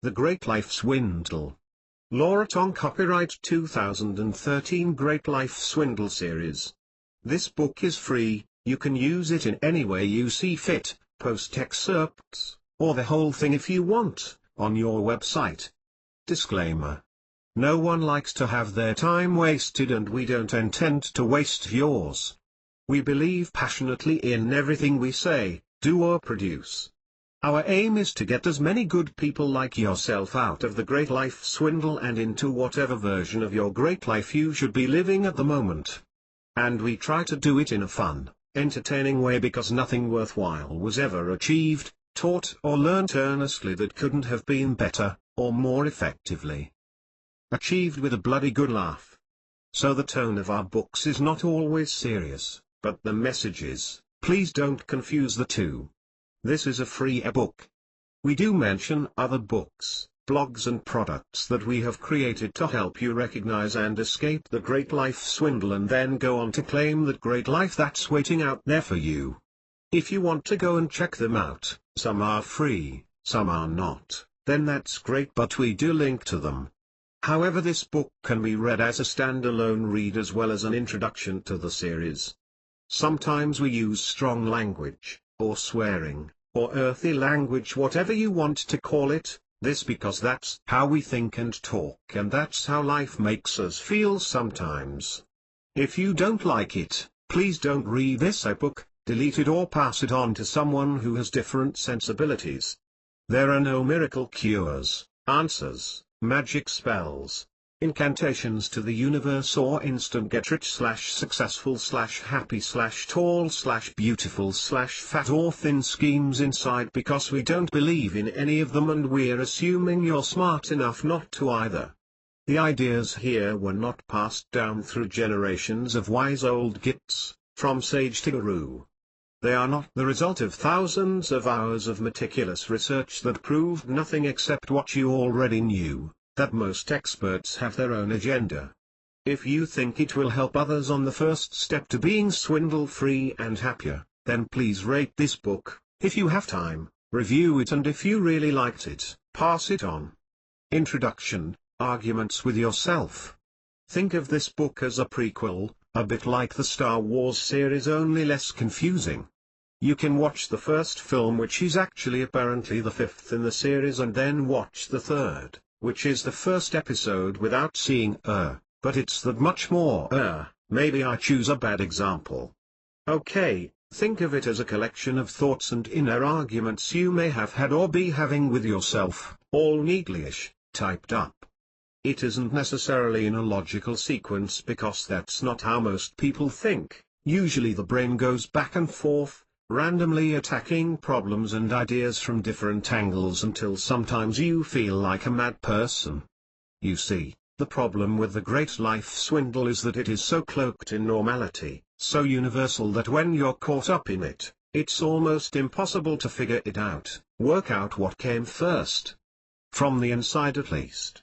The Great Life Swindle. Laura Tong, copyright 2013, Great Life Swindle series. This book is free. You can use it in any way you see fit, post excerpts, or the whole thing if you want, on your website. Disclaimer. No one likes to have their time wasted, and we don't intend to waste yours. We believe passionately in everything we say, do or produce. Our aim is to get as many good people like yourself out of the Great Life Swindle and into whatever version of your great life you should be living at the moment. And we try to do it in a fun, entertaining way, because nothing worthwhile was ever achieved, taught or learnt earnestly that couldn't have been better, or more effectively achieved with a bloody good laugh. So the tone of our books is not always serious, but the message is. Please don't confuse the two. This is a free ebook. We do mention other books, blogs and products that we have created to help you recognize and escape the Great Life Swindle, and then go on to claim that great life that's waiting out there for you. If you want to go and check them out, some are free, some are not, then that's great, but we do link to them. However, this book can be read as a standalone read as well as an introduction to the series. Sometimes we use strong language, or swearing, or earthy language, whatever you want to call it, this because that's how we think and talk, and that's how life makes us feel sometimes. If you don't like it, please don't read this ebook, delete it or pass it on to someone who has different sensibilities. There are no miracle cures, answers, magic spells, incantations to the universe, or instant get-rich/successful/happy/tall/beautiful/fat or thin schemes inside, because we don't believe in any of them, and we're assuming you're smart enough not to either. The ideas here were not passed down through generations of wise old gits, from sage to guru. They are not the result of thousands of hours of meticulous research that proved nothing except what you already knew, that most experts have their own agenda. If you think it will help others on the first step to being swindle-free and happier, then please rate this book, if you have time, review it, and if you really liked it, pass it on. Introduction, Arguments with Yourself. Think of this book as a prequel, a bit like the Star Wars series, only less confusing. You can watch the first film, which is actually apparently the fifth in the series, and then watch the third, which is the first episode, without seeing but it's that much more maybe I choose a bad example. Okay, think of it as a collection of thoughts and inner arguments you may have had or be having with yourself, all neatly-ish, typed up. It isn't necessarily in a logical sequence, because that's not how most people think. Usually the brain goes back and forth, randomly attacking problems and ideas from different angles, until sometimes you feel like a mad person. You see, the problem with the Great Life Swindle is that it is so cloaked in normality, so universal, that when you're caught up in it, it's almost impossible to figure it out, work out what came first. From the inside at least.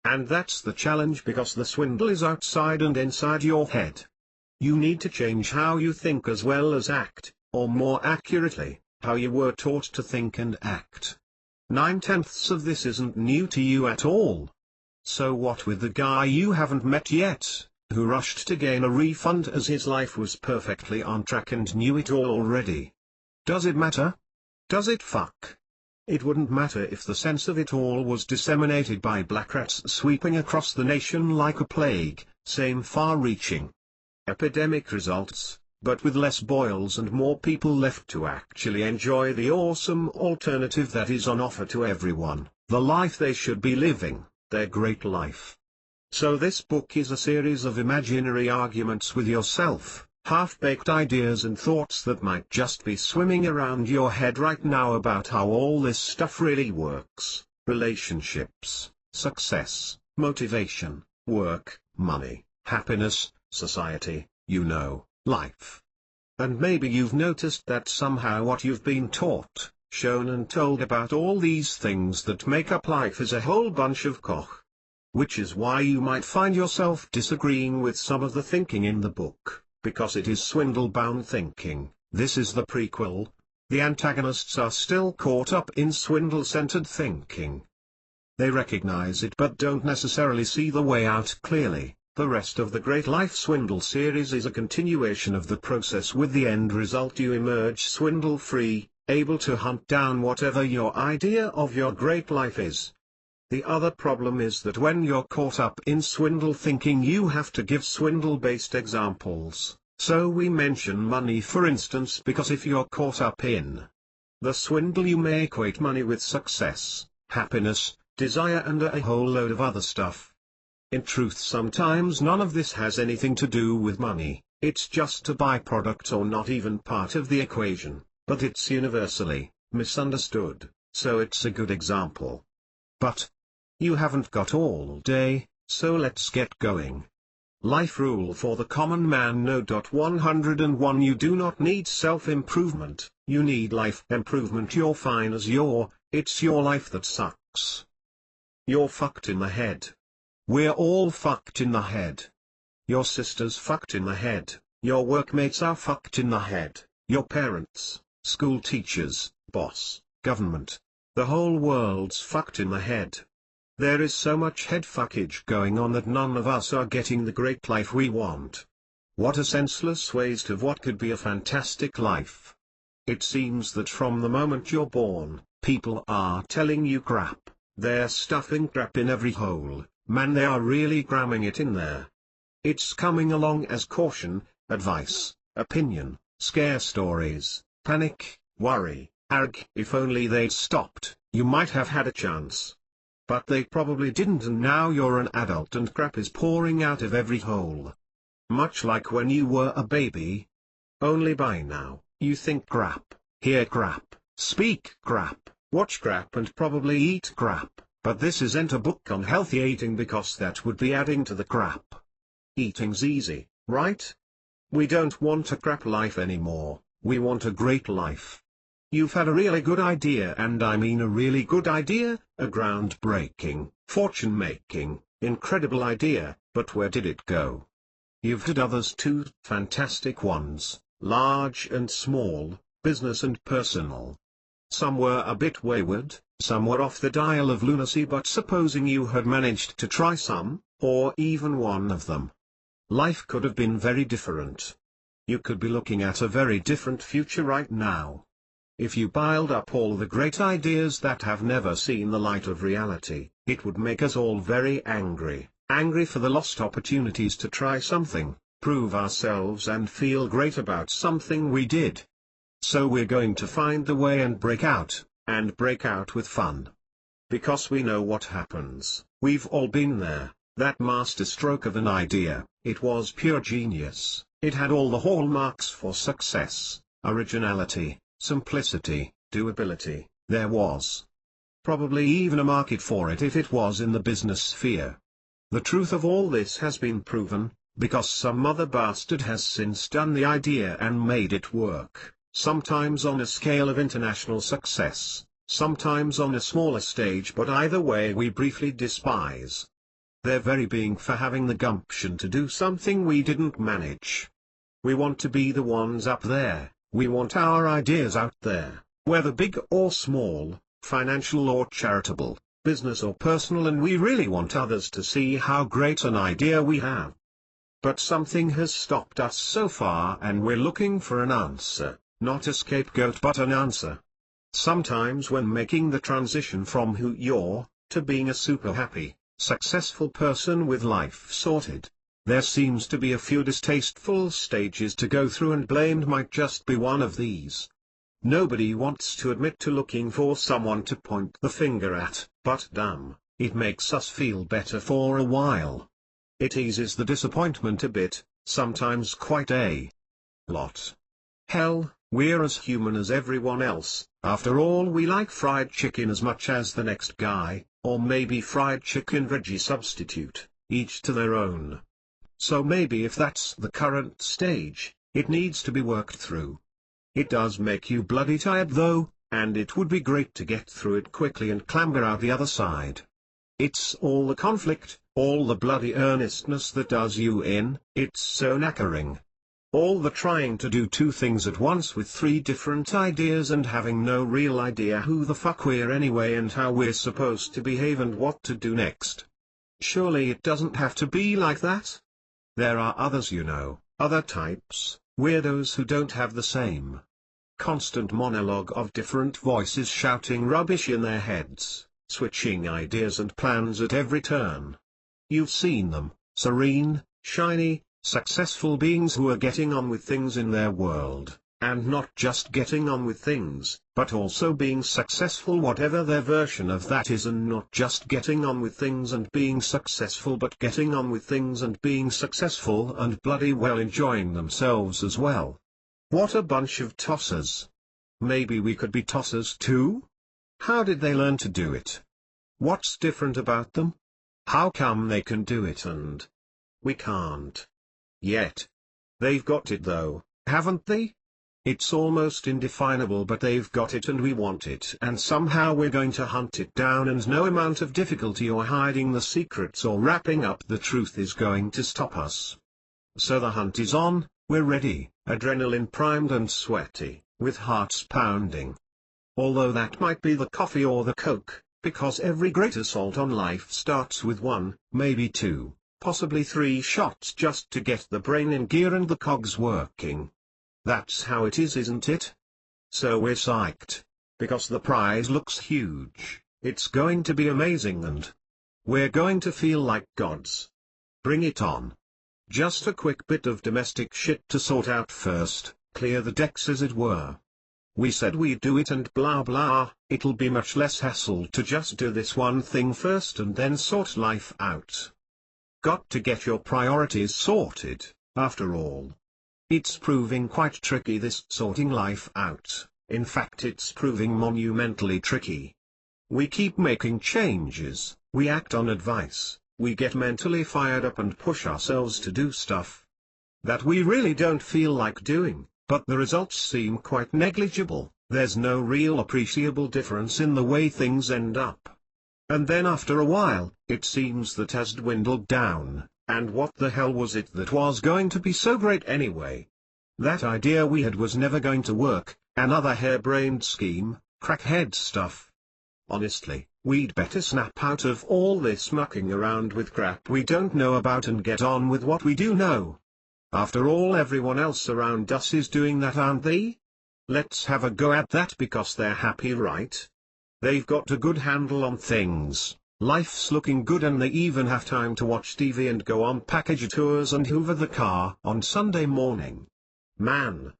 And that's the challenge, because the swindle is outside and inside your head. You need to change how you think as well as act, or more accurately, how you were taught to think and act. 9/10 of this isn't new to you at all. So what with the guy you haven't met yet, who rushed to gain a refund as his life was perfectly on track and knew it all already? Does it matter? Does it fuck? It wouldn't matter if the sense of it all was disseminated by black rats sweeping across the nation like a plague, same far-reaching epidemic results, but with less boils and more people left to actually enjoy the awesome alternative that is on offer to everyone, the life they should be living, their great life. So this book is a series of imaginary arguments with yourself, half-baked ideas and thoughts that might just be swimming around your head right now about how all this stuff really works: relationships, success, motivation, work, money, happiness, society, life. And maybe you've noticed that somehow what you've been taught, shown and told about all these things that make up life is a whole bunch of cock. Which is why you might find yourself disagreeing with some of the thinking in the book, because it is swindle-bound thinking. This is the prequel. The antagonists are still caught up in swindle-centered thinking. They recognize it but don't necessarily see the way out clearly. The rest of the Great Life Swindle series is a continuation of the process, with the end result you emerge swindle-free, able to hunt down whatever your idea of your great life is. The other problem is that when you're caught up in swindle thinking, you have to give swindle-based examples. So we mention money for instance because if you're caught up in the swindle you may equate money with success, happiness, desire and a whole load of other stuff. In truth, sometimes none of this has anything to do with money, it's just a byproduct or not even part of the equation, but it's universally misunderstood, so it's a good example. But you haven't got all day, so let's get going. Life rule for the common man. No. 101 You do not need self-improvement, you need life improvement. You're fine as it's your life that sucks. You're fucked in the head. We're all fucked in the head. Your sister's fucked in the head, your workmates are fucked in the head, your parents, school teachers, boss, government, the whole world's fucked in the head. There is so much head fuckage going on that none of us are getting the great life we want. What a senseless waste of what could be a fantastic life. It seems that from the moment you're born, people are telling you crap, they're stuffing crap in every hole. Man, they are really cramming it in there. It's coming along as caution, advice, opinion, scare stories, panic, worry, arg. If only they'd stopped, you might have had a chance. But they probably didn't, and now you're an adult and crap is pouring out of every hole. Much like when you were a baby. Only by now, you think crap, hear crap, speak crap, watch crap and probably eat crap. But this isn't a book on healthy eating because that would be adding to the crap. Eating's easy, right? We don't want a crap life anymore, we want a great life. You've had a really good idea, and I mean a really good idea, a groundbreaking, fortune-making, incredible idea, but where did it go? You've had others too, fantastic ones, large and small, business and personal. Some were a bit wayward, some were off the dial of lunacy, but supposing you had managed to try some, or even one of them, life could have been very different. You could be looking at a very different future right now. If you piled up all the great ideas that have never seen the light of reality, it would make us all very angry, angry for the lost opportunities to try something, prove ourselves and feel great about something we did. So we're going to find the way and break out with fun. Because we know what happens, we've all been there, that masterstroke of an idea, it was pure genius, it had all the hallmarks for success, originality, simplicity, doability, there was probably even a market for it if it was in the business sphere. The truth of all this has been proven, because some other bastard has since done the idea and made it work. Sometimes on a scale of international success, sometimes on a smaller stage, but either way we briefly despise their very being for having the gumption to do something we didn't manage. We want to be the ones up there, we want our ideas out there, whether big or small, financial or charitable, business or personal, and we really want others to see how great an idea we have. But something has stopped us so far, and we're looking for an answer. Not a scapegoat but an answer. Sometimes when making the transition from who you're, to being a super happy, successful person with life sorted, there seems to be a few distasteful stages to go through, and blamed might just be one of these. Nobody wants to admit to looking for someone to point the finger at, but damn, it makes us feel better for a while. It eases the disappointment a bit, sometimes quite a lot. Hell, we're as human as everyone else. After all, we like fried chicken as much as the next guy, or maybe fried chicken veggie substitute, each to their own. So maybe if that's the current stage, it needs to be worked through. It does make you bloody tired though, and it would be great to get through it quickly and clamber out the other side. It's all the conflict, all the bloody earnestness that does you in, it's so knackering. All the trying to do two things at once with three different ideas and having no real idea who the fuck we're anyway and how we're supposed to behave and what to do next. Surely it doesn't have to be like that? There are others, you know, other types, weirdos who don't have the same constant monologue of different voices shouting rubbish in their heads, switching ideas and plans at every turn. You've seen them, serene, shiny, successful beings who are getting on with things in their world, and not just getting on with things, but also being successful whatever their version of that is, and not just getting on with things and being successful but getting on with things and being successful and bloody well enjoying themselves as well. What a bunch of tossers. Maybe we could be tossers too? How did they learn to do it? What's different about them? How come they can do it and we can't? Yet. They've got it though, haven't they? It's almost indefinable, but they've got it and we want it, and somehow we're going to hunt it down, and no amount of difficulty or hiding the secrets or wrapping up the truth is going to stop us. So the hunt is on, we're ready, adrenaline primed and sweaty, with hearts pounding. Although that might be the coffee or the coke, because every great assault on life starts with one, maybe two, possibly three shots just to get the brain in gear and the cogs working. That's how it is, isn't it? So we're psyched. Because the prize looks huge, it's going to be amazing and we're going to feel like gods. Bring it on. Just a quick bit of domestic shit to sort out first, clear the decks as it were. We said we'd do it and blah blah, it'll be much less hassle to just do this one thing first and then sort life out. Got to get your priorities sorted, after all. It's proving quite tricky, this sorting life out. In fact, it's proving monumentally tricky. We keep making changes, we act on advice, we get mentally fired up and push ourselves to do stuff that we really don't feel like doing, but the results seem quite negligible. There's no real appreciable difference in the way things end up. And then after a while, it seems that has dwindled down, and what the hell was it that was going to be so great anyway? That idea we had was never going to work, another harebrained scheme, crackhead stuff. Honestly, we'd better snap out of all this mucking around with crap we don't know about and get on with what we do know. After all, everyone else around us is doing that, aren't they? Let's have a go at that because they're happy, right? They've got a good handle on things, life's looking good, and they even have time to watch TV and go on package tours and hoover the car on Sunday morning. Man.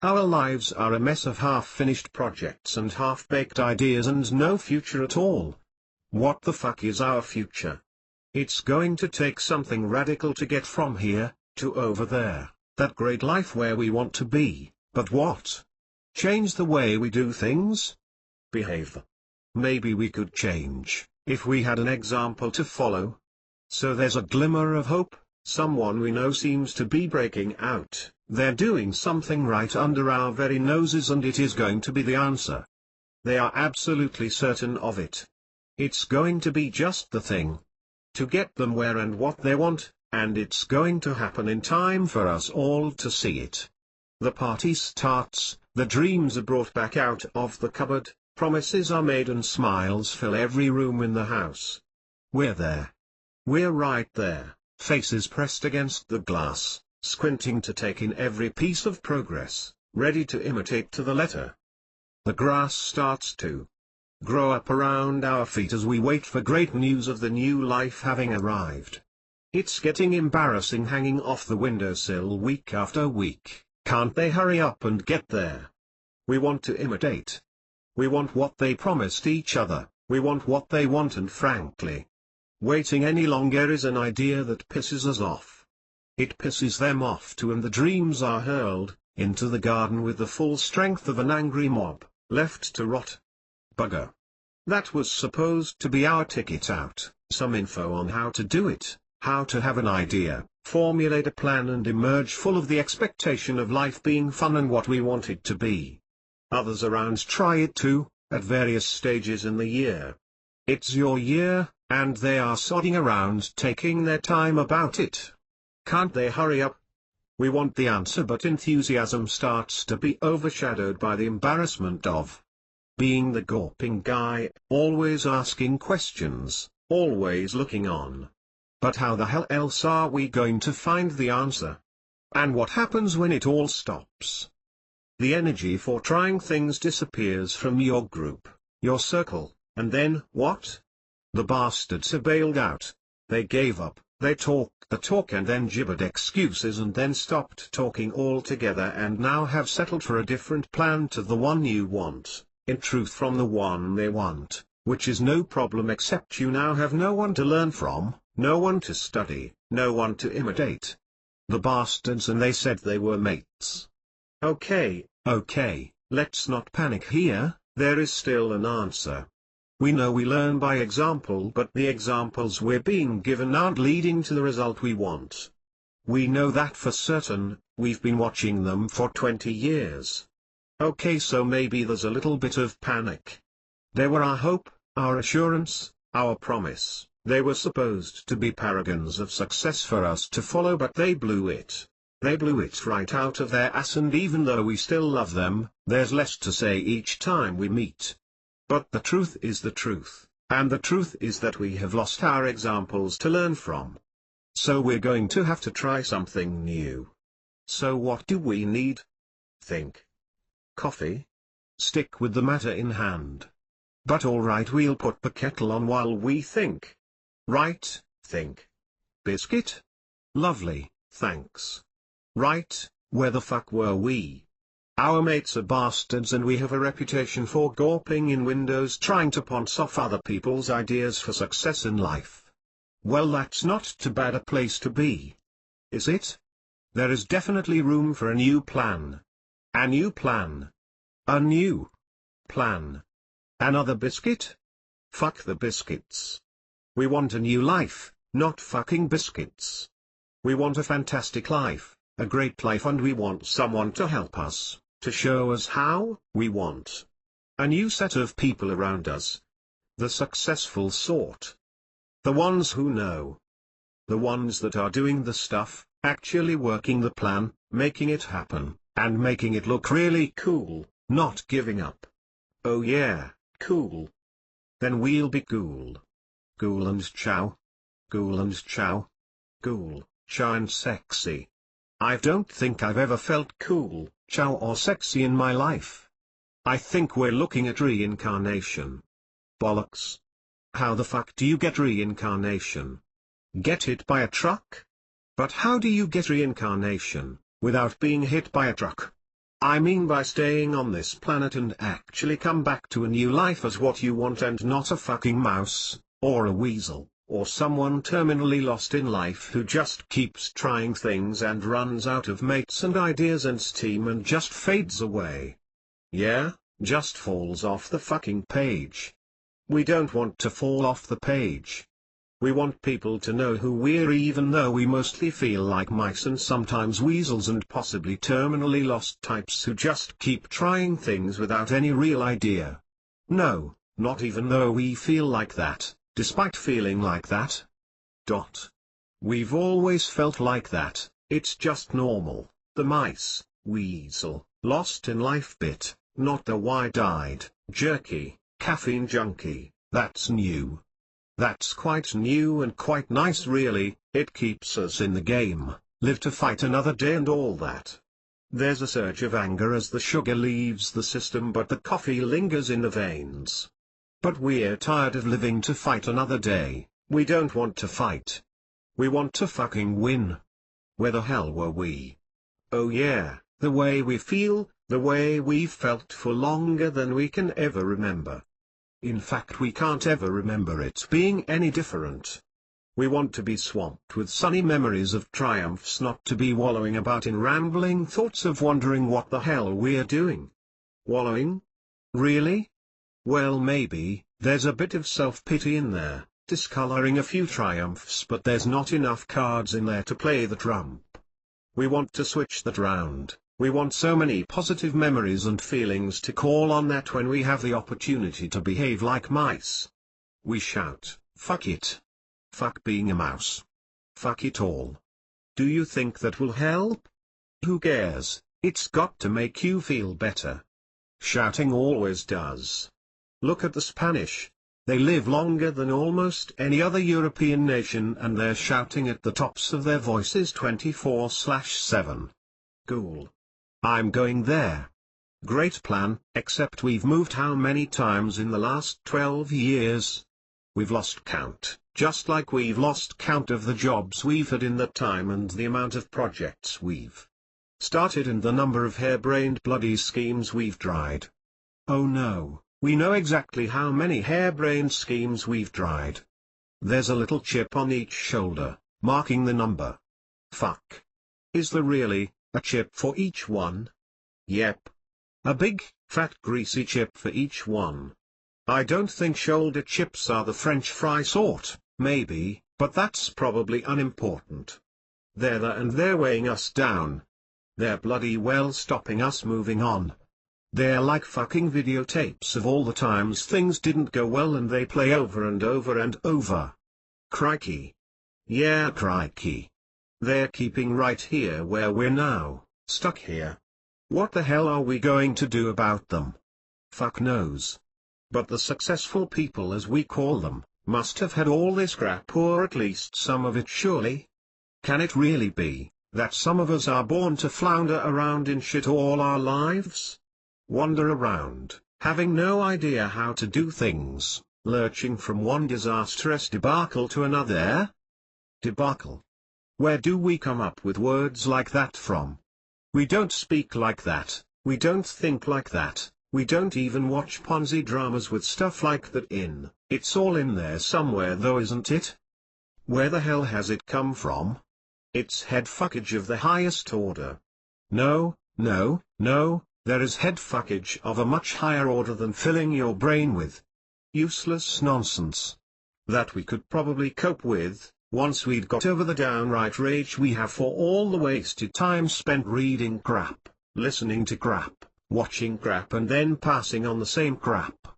Our lives are a mess of half-finished projects and half-baked ideas and no future at all. What the fuck is our future? It's going to take something radical to get from here to over there, that great life where we want to be, but what? Change the way we do things? Behave. Maybe we could change, if we had an example to follow. So there's a glimmer of hope, someone we know seems to be breaking out, they're doing something right under our very noses, and it is going to be the answer. They are absolutely certain of it. It's going to be just the thing to get them where and what they want, and it's going to happen in time for us all to see it. The party starts, the dreams are brought back out of the cupboard, promises are made and smiles fill every room in the house. We're there. We're right there, faces pressed against the glass, squinting to take in every piece of progress, ready to imitate to the letter. The grass starts to grow up around our feet as we wait for great news of the new life having arrived. It's getting embarrassing hanging off the windowsill week after week. Can't they hurry up and get there? We want to imitate. We want what they promised each other, we want what they want, and frankly, waiting any longer is an idea that pisses us off. It pisses them off too, and the dreams are hurled into the garden with the full strength of an angry mob, left to rot. Bugger. That was supposed to be our ticket out, some info on how to do it, how to have an idea, formulate a plan and emerge full of the expectation of life being fun and what we want it to be. Others around try it too, at various stages in the year. It's your year, and they are sodding around taking their time about it. Can't they hurry up? We want the answer, but enthusiasm starts to be overshadowed by the embarrassment of being the gawping guy, always asking questions, always looking on. But how the hell else are we going to find the answer? And what happens when it all stops? The energy for trying things disappears from your group, your circle, and then what? The bastards are bailed out. They gave up, they talked the talk and then gibbered excuses and then stopped talking altogether and now have settled for a different plan to the one you want, in truth from the one they want, which is no problem except you now have no one to learn from, no one to study, no one to imitate. The bastards, and they said they were mates. Okay, let's not panic here, there is still an answer. We know we learn by example, but the examples we're being given aren't leading to the result we want. We know that for certain, we've been watching them for 20 years. Okay, so maybe there's a little bit of panic. They were our hope, our assurance, our promise. They were supposed to be paragons of success for us to follow, but they blew it. They blew it right out of their ass, and even though we still love them, there's less to say each time we meet. But the truth is the truth, and the truth is that we have lost our examples to learn from. So we're going to have to try something new. So what do we need? Think. Coffee? Stick with the matter in hand. But alright, we'll put the kettle on while we think. Right, think. Biscuit? Lovely, thanks. Right, where the fuck were we? Our mates are bastards and we have a reputation for gawping in windows trying to ponce off other people's ideas for success in life. Well, that's not too bad a place to be. Is it? There is definitely room for a new plan. A new plan. A new plan. Another biscuit? Fuck the biscuits. We want a new life, not fucking biscuits. We want a fantastic life, a great life, and we want someone to help us, to show us how. We want a new set of people around us. The successful sort. The ones who know. The ones that are doing the stuff, actually working the plan, making it happen, and making it look really cool, not giving up. Oh yeah, cool. Then we'll be cool. Cool and chow. Cool and chow. Cool, chow and sexy. I don't think I've ever felt cool, chow or sexy in my life. I think we're looking at reincarnation. Bollocks. How the fuck do you get reincarnation? Get hit by a truck? But how do you get reincarnation, without being hit by a truck? I mean by staying on this planet and actually come back to a new life as what you want and not a fucking mouse, or a weasel, or someone terminally lost in life who just keeps trying things and runs out of mates and ideas and steam and just fades away. Yeah, just falls off the fucking page. We don't want to fall off the page. We want people to know who we're, even though we mostly feel like mice and sometimes weasels and possibly terminally lost types who just keep trying things without any real idea. No, not even though we feel like that, despite feeling like that. We've always felt like that, it's just normal, the mice, weasel, lost in life bit, not the wide-eyed, jerky, caffeine junkie. That's new. That's quite new and quite nice really, it keeps us in the game, live to fight another day and all that. There's a surge of anger as the sugar leaves the system, but the coffee lingers in the veins. But we're tired of living to fight another day, we don't want to fight. We want to fucking win. Where the hell were we? Oh yeah, the way we feel, the way we've felt for longer than we can ever remember. In fact, we can't ever remember it being any different. We want to be swamped with sunny memories of triumphs, not to be wallowing about in rambling thoughts of wondering what the hell we're doing. Wallowing? Really? Well, maybe, there's a bit of self-pity in there, discoloring a few triumphs, but there's not enough cards in there to play the trump. We want to switch that round. We want so many positive memories and feelings to call on that when we have the opportunity to behave like mice. We shout, fuck it. Fuck being a mouse. Fuck it all. Do you think that will help? Who cares? It's got to make you feel better. Shouting always does. Look at the Spanish. They live longer than almost any other European nation and they're shouting at the tops of their voices 24/7. Cool. I'm going there. Great plan, except we've moved how many times in the last 12 years? We've lost count, just like we've lost count of the jobs we've had in that time and the amount of projects we've started and the number of harebrained bloody schemes we've tried. Oh no, we know exactly how many harebrained schemes we've tried. There's a little chip on each shoulder, marking the number. Fuck. Is there really a chip for each one? Yep. A big, fat greasy chip for each one. I don't think shoulder chips are the French fry sort, maybe, but that's probably unimportant. They're there and they're weighing us down. They're bloody well stopping us moving on. They're like fucking videotapes of all the times things didn't go well and they play over and over and over. Crikey. Yeah, crikey. They're keeping right here where we're now, stuck here. What the hell are we going to do about them? Fuck knows. But the successful people as we call them, must have had all this crap or at least some of it surely. Can it really be, that some of us are born to flounder around in shit all our lives? Wander around, having no idea how to do things, lurching from one disastrous debacle to another? Debacle. Where do we come up with words like that from? We don't speak like that, we don't think like that, we don't even watch Ponzi dramas with stuff like that in. It's all in there somewhere though, isn't it? Where the hell has it come from? It's head fuckage of the highest order. No, no, no, there is head fuckage of a much higher order than filling your brain with useless nonsense. That we could probably cope with, once we'd got over the downright rage we have for all the wasted time spent reading crap, listening to crap, watching crap and then passing on the same crap.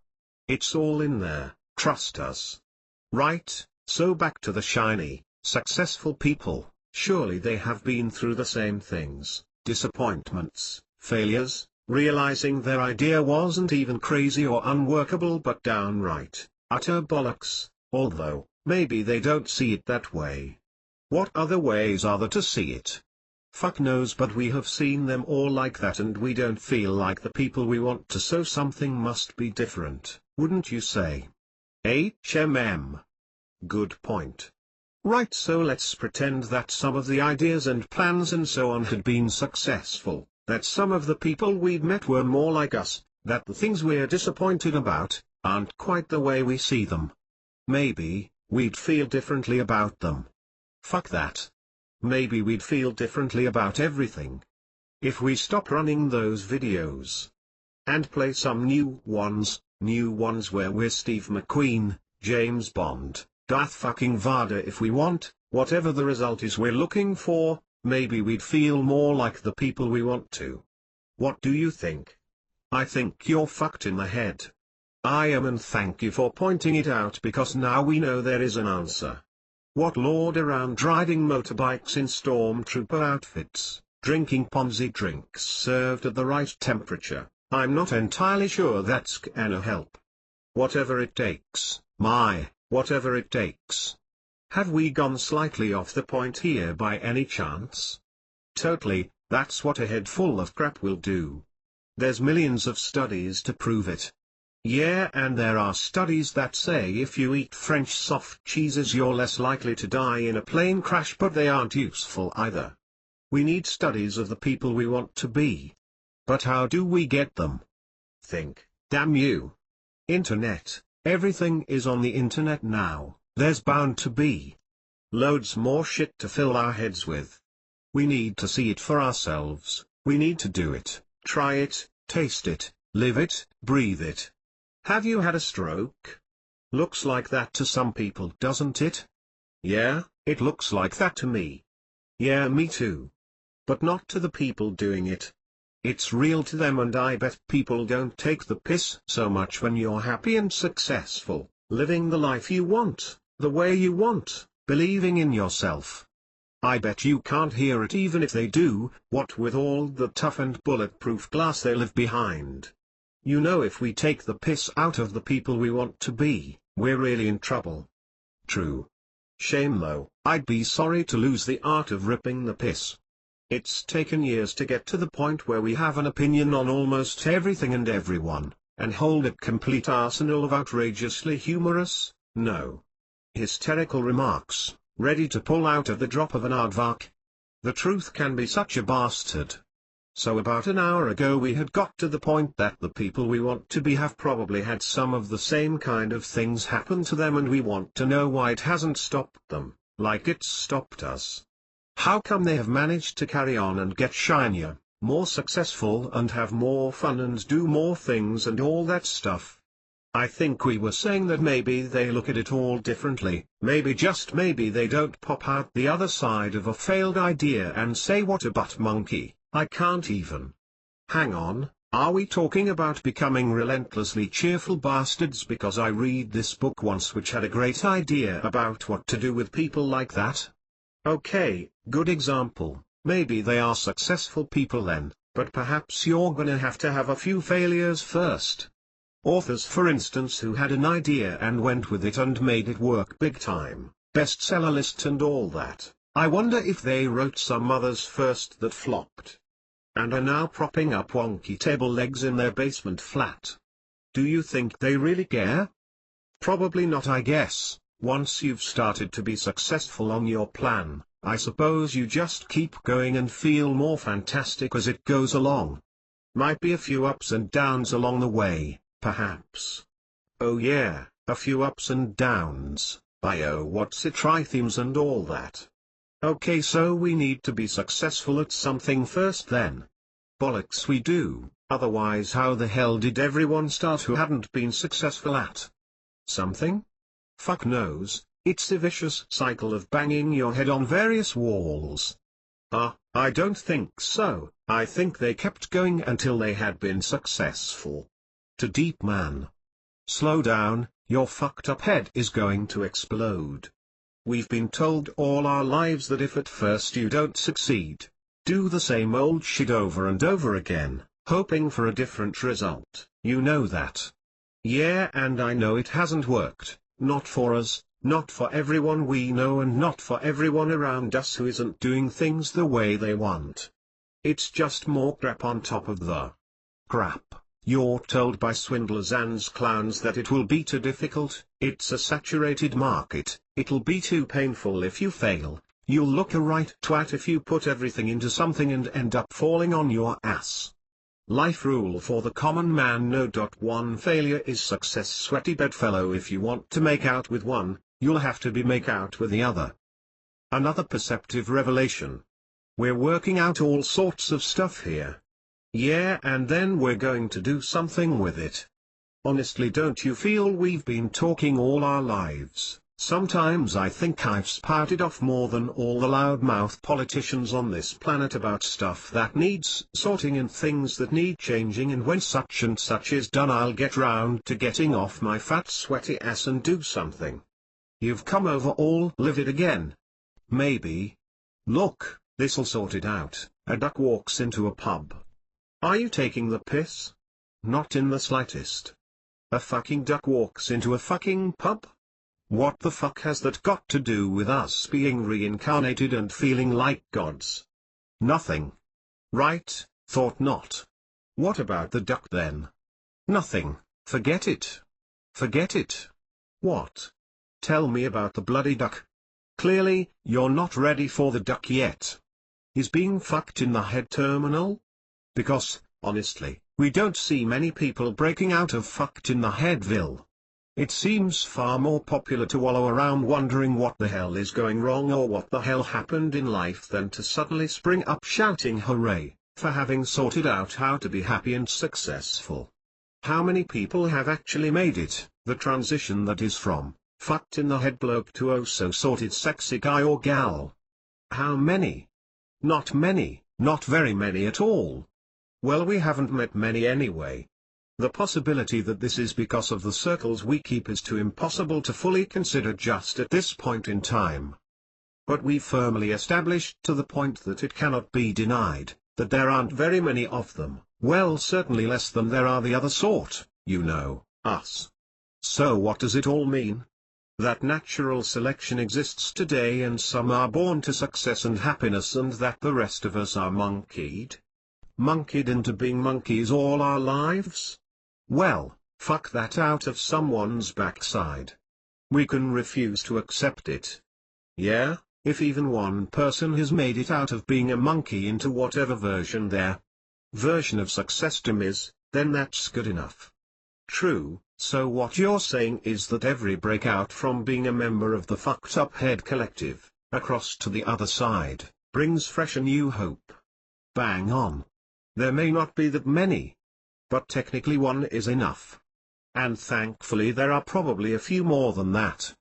It's all in there, trust us. Right, so back to the shiny, successful people, surely they have been through the same things, disappointments, failures, realizing their idea wasn't even crazy or unworkable but downright, utter bollocks, although, maybe they don't see it that way. What other ways are there to see it? Fuck knows, but we have seen them all like that and we don't feel like the people we want to, so something must be different, wouldn't you say? HMM. Good point. Right, so let's pretend that some of the ideas and plans and so on had been successful, that some of the people we'd met were more like us, that the things we're disappointed about aren't quite the way we see them. Maybe we'd feel differently about them. Fuck that. Maybe we'd feel differently about everything. If we stop running those videos and play some new ones where we're Steve McQueen, James Bond, Darth fucking Vader if we want, whatever the result is we're looking for, maybe we'd feel more like the people we want to. What do you think? I think you're fucked in the head. I am, and thank you for pointing it out because now we know there is an answer. What lord around riding motorbikes in stormtrooper outfits, drinking Ponzi drinks served at the right temperature? I'm not entirely sure that's gonna help. Whatever it takes, whatever it takes. Have we gone slightly off the point here by any chance? Totally, that's what a head full of crap will do. There's millions of studies to prove it. Yeah, and there are studies that say if you eat French soft cheeses you're less likely to die in a plane crash, but they aren't useful either. We need studies of the people we want to be. But how do we get them? Think, damn you. Internet, everything is on the internet now, there's bound to be loads more shit to fill our heads with. We need to see it for ourselves, we need to do it, try it, taste it, live it, breathe it. Have you had a stroke? Looks like that to some people, doesn't it? Yeah, it looks like that to me. Yeah, me too. But not to the people doing it. It's real to them, and I bet people don't take the piss so much when you're happy and successful, living the life you want, the way you want, believing in yourself. I bet you can't hear it even if they do, what with all the tough and bulletproof glass they live behind. You know, if we take the piss out of the people we want to be, we're really in trouble. True. Shame though, I'd be sorry to lose the art of ripping the piss. It's taken years to get to the point where we have an opinion on almost everything and everyone, and hold a complete arsenal of outrageously humorous, no, hysterical remarks, ready to pull out at the drop of an aardvark. The truth can be such a bastard. So about an hour ago we had got to the point that the people we want to be have probably had some of the same kind of things happen to them, and we want to know why it hasn't stopped them, like it's stopped us. How come they have managed to carry on and get shinier, more successful and have more fun and do more things and all that stuff? I think we were saying that maybe they look at it all differently, maybe just maybe they don't pop out the other side of a failed idea and say what a butt monkey, I can't even. Hang on, are we talking about becoming relentlessly cheerful bastards? Because I read this book once which had a great idea about what to do with people like that. Okay, good example, maybe they are successful people then, but perhaps you're gonna have to have a few failures first. Authors for instance who had an idea and went with it and made it work big time, bestseller list and all that, I wonder if they wrote some others first that flopped, and are now propping up wonky table legs in their basement flat. Do you think they really care? Probably not, I guess. Once you've started to be successful on your plan, I suppose you just keep going and feel more fantastic as it goes along. Might be a few ups and downs along the way, perhaps. Oh yeah, a few ups and downs, what's it, trithemes and all that. Okay, so we need to be successful at something first then. Bollocks we do, otherwise how the hell did everyone start who hadn't been successful at something? Fuck knows, it's a vicious cycle of banging your head on various walls. I don't think so, I think they kept going until they had been successful. To deep man. Slow down, your fucked up head is going to explode. We've been told all our lives that if at first you don't succeed, do the same old shit over and over again, hoping for a different result. You know that. Yeah, and I know it hasn't worked. Not for us, not for everyone we know, and not for everyone around us who isn't doing things the way they want. It's just more crap on top of the crap. You're told by swindlers and clowns that it will be too difficult, it's a saturated market, it'll be too painful if you fail, you'll look a right twat if you put everything into something and end up falling on your ass. Life rule for the common man: no. 1 Failure is success. Sweaty bedfellow, if you want to make out with one, you'll have to be make out with the other. Another perceptive revelation. We're working out all sorts of stuff here. Yeah, and then we're going to do something with it. Honestly, don't you feel we've been talking all our lives? Sometimes I think I've spouted off more than all the loudmouth politicians on this planet about stuff that needs sorting and things that need changing, and when such and such is done I'll get round to getting off my fat sweaty ass and do something. You've come over all livid again. Maybe. Look, this'll sort it out. A duck walks into a pub. Are you taking the piss? Not in the slightest. A fucking duck walks into a fucking pub? What the fuck has that got to do with us being reincarnated and feeling like gods? Nothing. Right, thought not. What about the duck then? Nothing, forget it. Forget it. What? Tell me about the bloody duck. Clearly, you're not ready for the duck yet. Is being fucked in the head terminal? Because, honestly, we don't see many people breaking out of fucked in the headville. It seems far more popular to wallow around wondering what the hell is going wrong or what the hell happened in life than to suddenly spring up shouting hooray, for having sorted out how to be happy and successful. How many people have actually made it, the transition that is from fucked in the head bloke to oh so sorted sexy guy or gal? How many? Not many, not very many at all. Well, we haven't met many anyway. The possibility that this is because of the circles we keep is too impossible to fully consider just at this point in time. but we firmly established to the point that it cannot be denied, that there aren't very many of them, well certainly less than there are the other sort, you know, us. So what does it all mean? That natural selection exists today and some are born to success and happiness and that the rest of us are monkeyed into being monkeys all our lives? Well, fuck that out of someone's backside. We can refuse to accept it. Yeah, if even one person has made it out of being a monkey into whatever version their version of successdom is, then that's good enough. True, so what you're saying is that every breakout from being a member of the fucked up head collective, across to the other side, brings fresh and new hope. Bang on. There may not be that many, but technically one is enough. And thankfully there are probably a few more than that.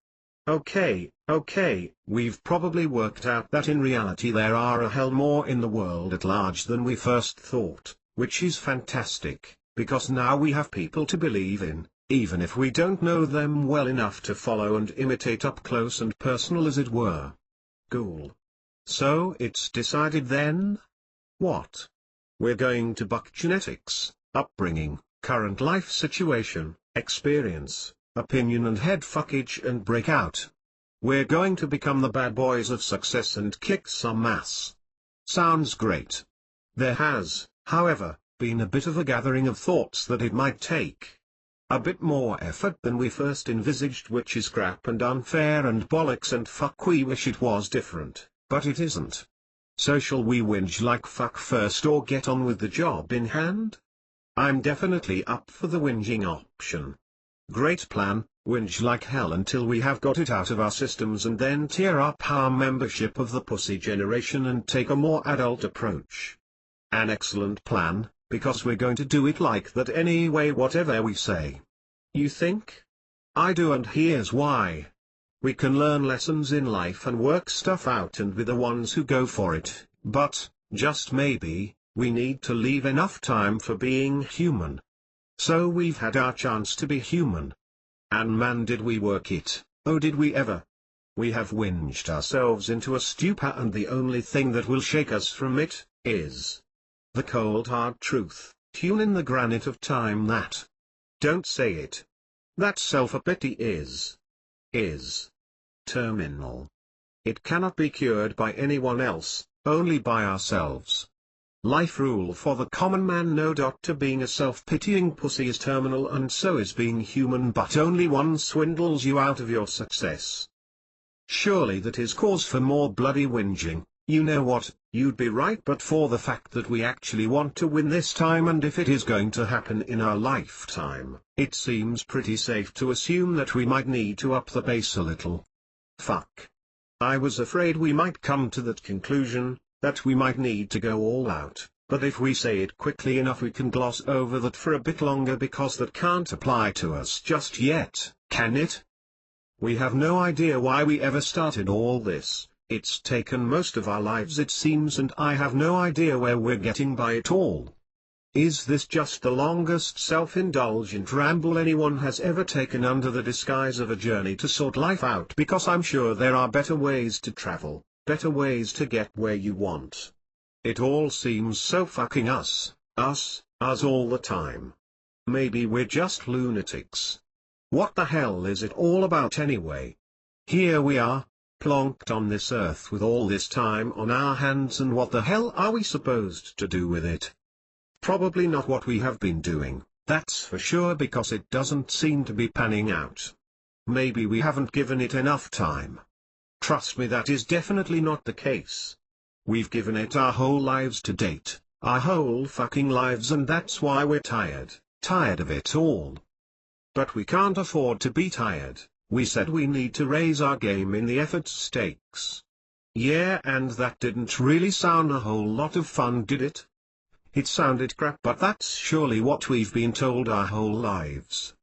Okay, we've probably worked out that in reality there are a hell more in the world at large than we first thought, which is fantastic, because now we have people to believe in, even if we don't know them well enough to follow and imitate up close and personal as it were. Cool. So it's decided then? What? We're going to buck genetics, upbringing, current life situation, experience, opinion and head fuckage and break out. We're going to become the bad boys of success and kick some ass. Sounds great. There has, however, been a bit of a gathering of thoughts that it might take a bit more effort than we first envisaged, which is crap and unfair and bollocks and fuck, we wish it was different, but it isn't. So shall we whinge like fuck first or get on with the job in hand? I'm definitely up for the whinging option. Great plan, whinge like hell until we have got it out of our systems and then tear up our membership of the pussy generation and take a more adult approach. An excellent plan, because we're going to do it like that anyway whatever we say. You think? I do, and here's why. We can learn lessons in life and work stuff out and be the ones who go for it, but, just maybe, we need to leave enough time for being human. So we've had our chance to be human. And man did we work it, oh did we ever. We have whinged ourselves into a stupor and the only thing that will shake us from it, is the cold hard truth, hewn in the granite of time that. Don't say it. That self-pity is terminal. It cannot be cured by anyone else, only by ourselves. Life rule for the common man, no. To being a self-pitying pussy is terminal, and so is being human, but only one swindles you out of your success. Surely that is cause for more bloody whinging. You know what, you'd be right, but for the fact that we actually want to win this time, and if it is going to happen in our lifetime, it seems pretty safe to assume that we might need to up the pace a little. Fuck. I was afraid we might come to that conclusion, that we might need to go all out, but if we say it quickly enough we can gloss over that for a bit longer, because that can't apply to us just yet, can it? We have no idea why we ever started all this. It's taken most of our lives it seems, and I have no idea where we're getting by it all. Is this just the longest self-indulgent ramble anyone has ever taken under the disguise of a journey to sort life out? Because I'm sure there are better ways to travel, better ways to get where you want. It all seems so fucking us all the time. Maybe we're just lunatics. What the hell is it all about anyway? Here we are, plonked on this earth with all this time on our hands, and what the hell are we supposed to do with it? Probably not what we have been doing, that's for sure, because it doesn't seem to be panning out. Maybe we haven't given it enough time. Trust me, that is definitely not the case. We've given it our whole lives to date, our whole fucking lives, and that's why we're tired of it all. But we can't afford to be tired. We said we need to raise our game in the effort stakes. Yeah, and that didn't really sound a whole lot of fun, did it? It sounded crap, but that's surely what we've been told our whole lives.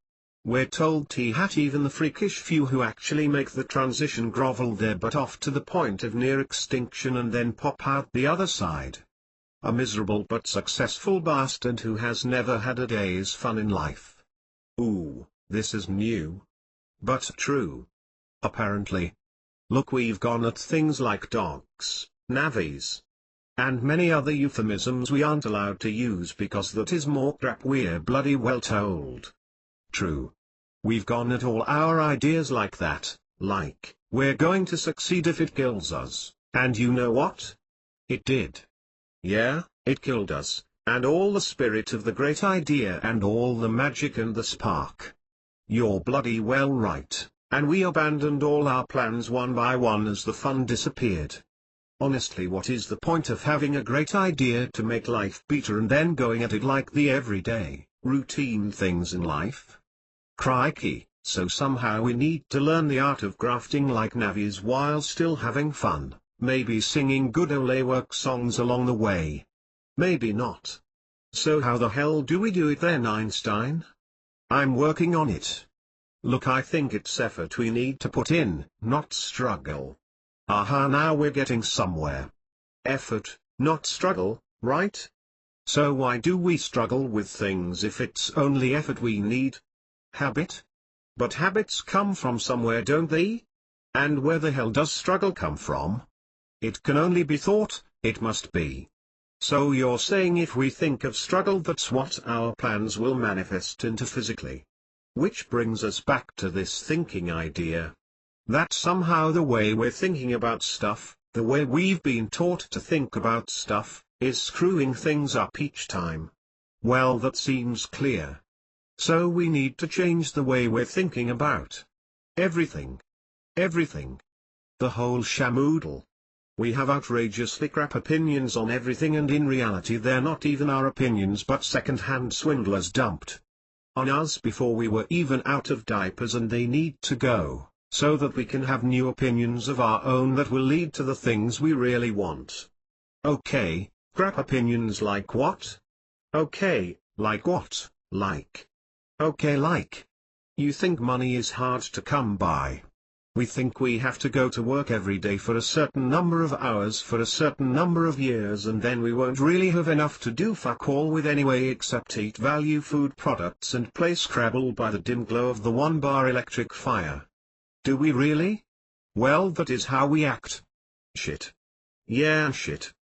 We're told t-hat even the freakish few who actually make the transition grovel their butt off to the point of near extinction and then pop out the other side. A miserable but successful bastard who has never had a day's fun in life. Ooh, this is new. But true. Apparently. Look, we've gone at things like dogs, navies, and many other euphemisms we aren't allowed to use because that is more crap we're bloody well told. True. We've gone at all our ideas like that, like, we're going to succeed if it kills us, and you know what? It did. Yeah, it killed us, and all the spirit of the great idea and all the magic and the spark. You're bloody well right, and we abandoned all our plans one by one as the fun disappeared. Honestly, what is the point of having a great idea to make life better and then going at it like the everyday, routine things in life? Crikey, so somehow we need to learn the art of grafting like navies while still having fun, maybe singing good ole work songs along the way. Maybe not. So how the hell do we do it then, Einstein? I'm working on it. Look, I think it's effort we need to put in, not struggle. Aha, now we're getting somewhere. Effort, not struggle, right? So why do we struggle with things if it's only effort we need? Habit? But habits come from somewhere, don't they? And where the hell does struggle come from? It can only be thought, it must be. So you're saying if we think of struggle, that's what our plans will manifest into physically. Which brings us back to this thinking idea. That somehow the way we're thinking about stuff, the way we've been taught to think about stuff, is screwing things up each time. Well, that seems clear. So we need to change the way we're thinking about everything. Everything. The whole shamoodle. We have outrageously crap opinions on everything, and in reality they're not even our opinions but second-hand swindlers dumped on us before we were even out of diapers, and they need to go, so that we can have new opinions of our own that will lead to the things we really want. Okay, crap opinions like what? Okay, like what? Like. Okay, like. You think money is hard to come by. We think we have to go to work every day for a certain number of hours for a certain number of years, and then we won't really have enough to do fuck all with anyway except eat value food products and play Scrabble by the dim glow of the 1-bar electric fire. Do we really? Well, that is how we act. Shit. Yeah, shit.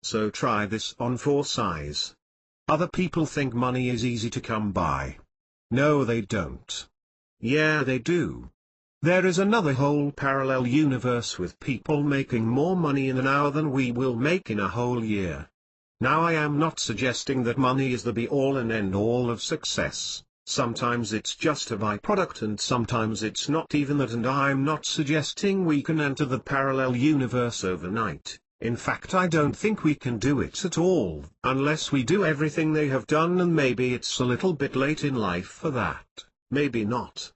So try this on for size. Other people think money is easy to come by. No, they don't. Yeah, they do. There is another whole parallel universe with people making more money in an hour than we will make in a whole year. Now, I am not suggesting that money is the be-all and end-all of success. Sometimes it's just a byproduct and sometimes it's not even that, and I'm not suggesting we can enter the parallel universe overnight. In fact, I don't think we can do it at all, unless we do everything they have done, and maybe it's a little bit late in life for that, maybe not.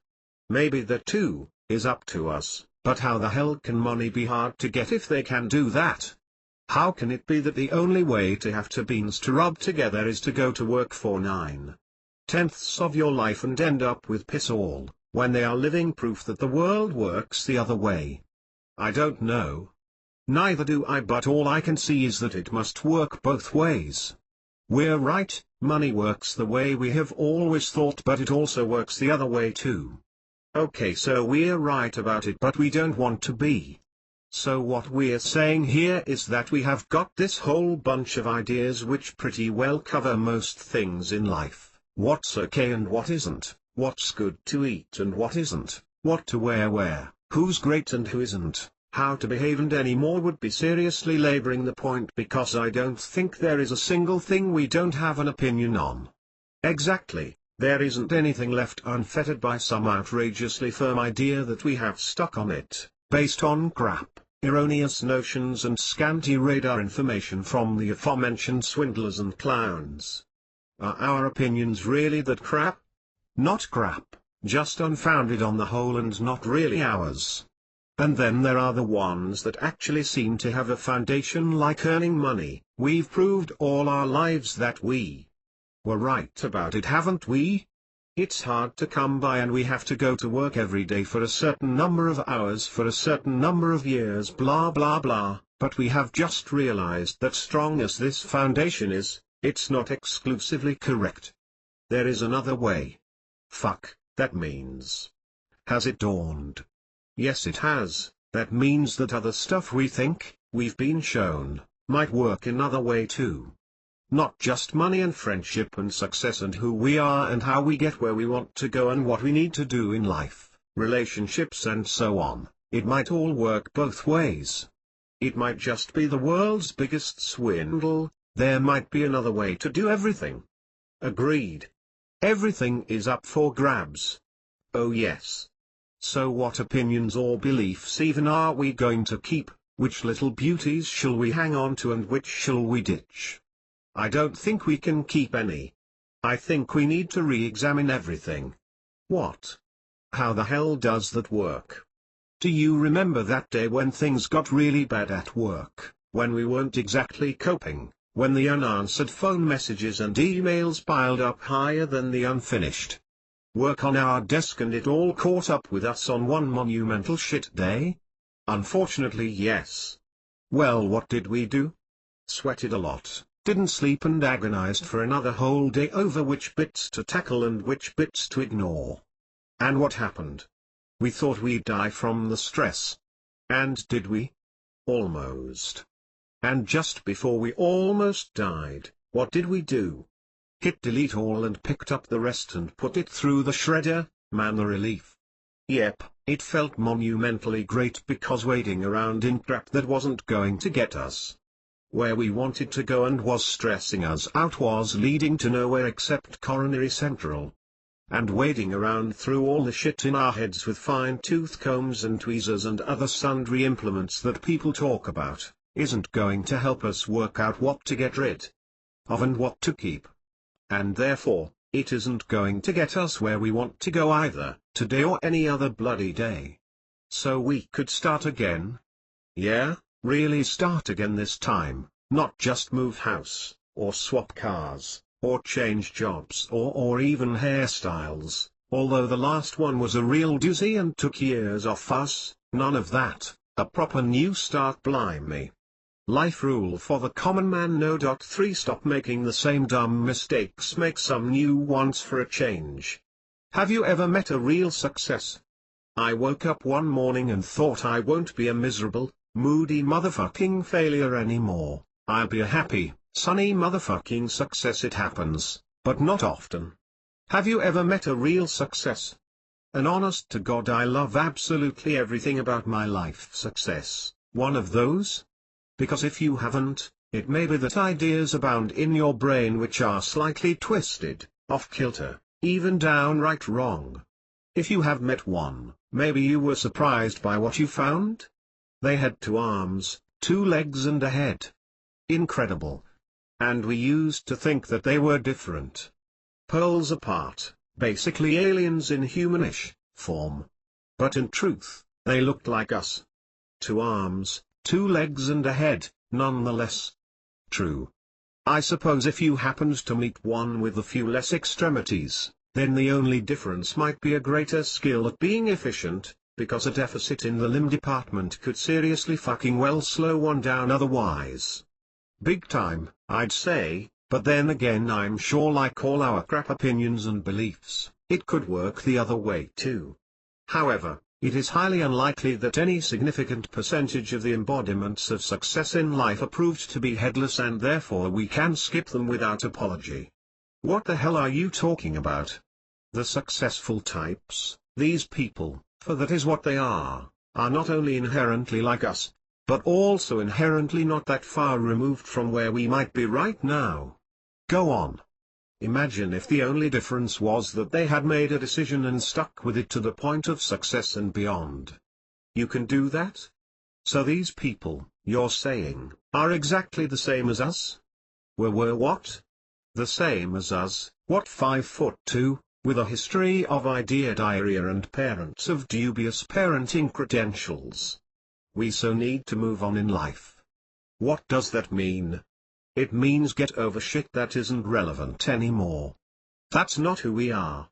Maybe that too is up to us, but how the hell can money be hard to get if they can do that? How can it be that the only way to have two beans to rub together is to go to work for 9/10 of your life and end up with piss all, when they are living proof that the world works the other way? I don't know. Neither do I, but all I can see is that it must work both ways. We're right, money works the way we have always thought, but it also works the other way too. Okay, so we're right about it, but we don't want to be. So what we're saying here is that we have got this whole bunch of ideas which pretty well cover most things in life. What's okay and what isn't, what's good to eat and what isn't, what to wear where, who's great and who isn't, how to behave, and any more would be seriously laboring the point, because I don't think there is a single thing we don't have an opinion on. Exactly. There isn't anything left unfettered by some outrageously firm idea that we have stuck on it, based on crap, erroneous notions and scanty radar information from the aforementioned swindlers and clowns. Are our opinions really that crap? Not crap, just unfounded on the whole and not really ours. And then there are the ones that actually seem to have a foundation, like earning money. We've proved all our lives that we were right about it, haven't we? It's hard to come by, and we have to go to work every day for a certain number of hours for a certain number of years, blah blah blah, but we have just realized that strong as this foundation is, it's not exclusively correct. There is another way. Fuck, that means. Has it dawned? Yes, it has, that means that other stuff we think, we've been shown, might work another way too. Not just money and friendship and success and who we are and how we get where we want to go and what we need to do in life, relationships and so on, it might all work both ways. It might just be the world's biggest swindle, there might be another way to do everything. Agreed. Everything is up for grabs. Oh yes. So what opinions or beliefs even are we going to keep, which little beauties shall we hang on to and which shall we ditch? I don't think we can keep any. I think we need to re-examine everything. What? How the hell does that work? Do you remember that day when things got really bad at work, when we weren't exactly coping, when the unanswered phone messages and emails piled up higher than the unfinished work on our desk and it all caught up with us on one monumental shit day? Unfortunately yes. Well, what did we do? Sweated a lot, didn't sleep and agonized for another whole day over which bits to tackle and which bits to ignore. And what happened? We thought we'd die from the stress. And did we? Almost. And just before we almost died, what did we do? Hit delete all and picked up the rest and put it through the shredder. Man, the relief. Yep, it felt monumentally great because waiting around in crap that wasn't going to get us where we wanted to go and was stressing us out was leading to nowhere except coronary central. And wading around through all the shit in our heads with fine-tooth combs and tweezers and other sundry implements that people talk about, isn't going to help us work out what to get rid of and what to keep. And therefore, it isn't going to get us where we want to go either, today or any other bloody day. So we could start again. Yeah, really start again this time, not just move house, or swap cars, or change jobs or even hairstyles, although the last one was a real doozy and took years off us, none of that, a proper new start, blimey. Life rule for the common man: no. 3 Stop making the same dumb mistakes, make some new ones for a change. Have you ever met a real success? I woke up one morning and thought I won't be a miserable, moody motherfucking failure anymore, I'll be a happy, sunny motherfucking success. It happens, but not often. Have you ever met a real success? An honest to God, I love absolutely everything about my life success, one of those? Because if you haven't, it may be that ideas abound in your brain which are slightly twisted, off-kilter, even downright wrong. If you have met one, maybe you were surprised by what you found? They had 2 arms, 2 legs and a head. Incredible. And we used to think that they were different poles apart, basically aliens in humanish form. But in truth, they looked like us. 2 arms, 2 legs and a head, nonetheless. True. I suppose if you happened to meet one with a few less extremities, then the only difference might be a greater skill at being efficient, because a deficit in the limb department could seriously fucking well slow one down otherwise. Big time, I'd say, but then again I'm sure, like all our crap opinions and beliefs, it could work the other way too. However, it is highly unlikely that any significant percentage of the embodiments of success in life are proved to be headless, and therefore we can skip them without apology. What the hell are you talking about? The successful types, these people, for that is what they are not only inherently like us, but also inherently not that far removed from where we might be right now. Go on. Imagine if the only difference was that they had made a decision and stuck with it to the point of success and beyond. You can do that? So these people, you're saying, are exactly the same as us? Were what? The same as us, what, 5'2", with a history of idea diarrhea and parents of dubious parenting credentials. We so need to move on in life. What does that mean? It means get over shit that isn't relevant anymore. That's not who we are.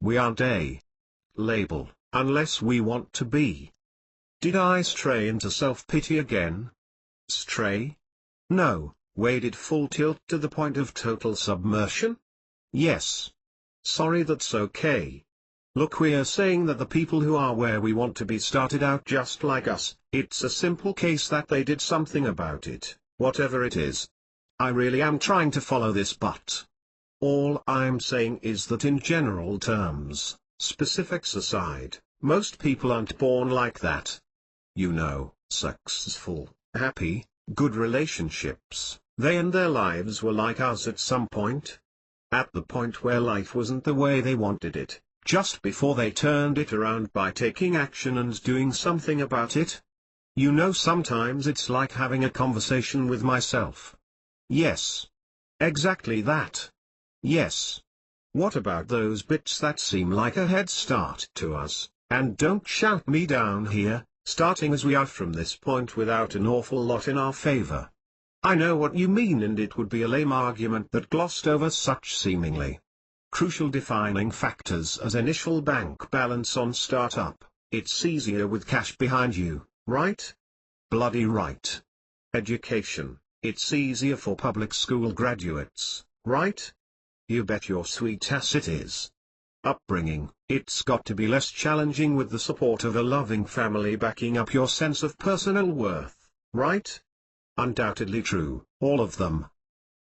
We aren't a label, unless we want to be. Did I stray into self-pity again? Stray? No, waded full tilt to the point of total submersion? Yes. Sorry, that's okay. Look, we're saying that the people who are where we want to be started out just like us. It's a simple case that they did something about it, whatever it is. I really am trying to follow this, but all I'm saying is that in general terms, specifics aside, most people aren't born like that. You know, successful, happy, good relationships, they and their lives were like us at some point. At the point where life wasn't the way they wanted it, just before they turned it around by taking action and doing something about it. You know, sometimes it's like having a conversation with myself. Yes. Exactly that. Yes. What about those bits that seem like a head start to us, and don't shout me down here, starting as we are from this point without an awful lot in our favor. I know what you mean, and it would be a lame argument that glossed over such seemingly crucial defining factors as initial bank balance on startup. It's easier with cash behind you, right? Bloody right. Education, it's easier for public school graduates, right? You bet your sweet ass it is. Upbringing, it's got to be less challenging with the support of a loving family backing up your sense of personal worth, right? Undoubtedly true, all of them.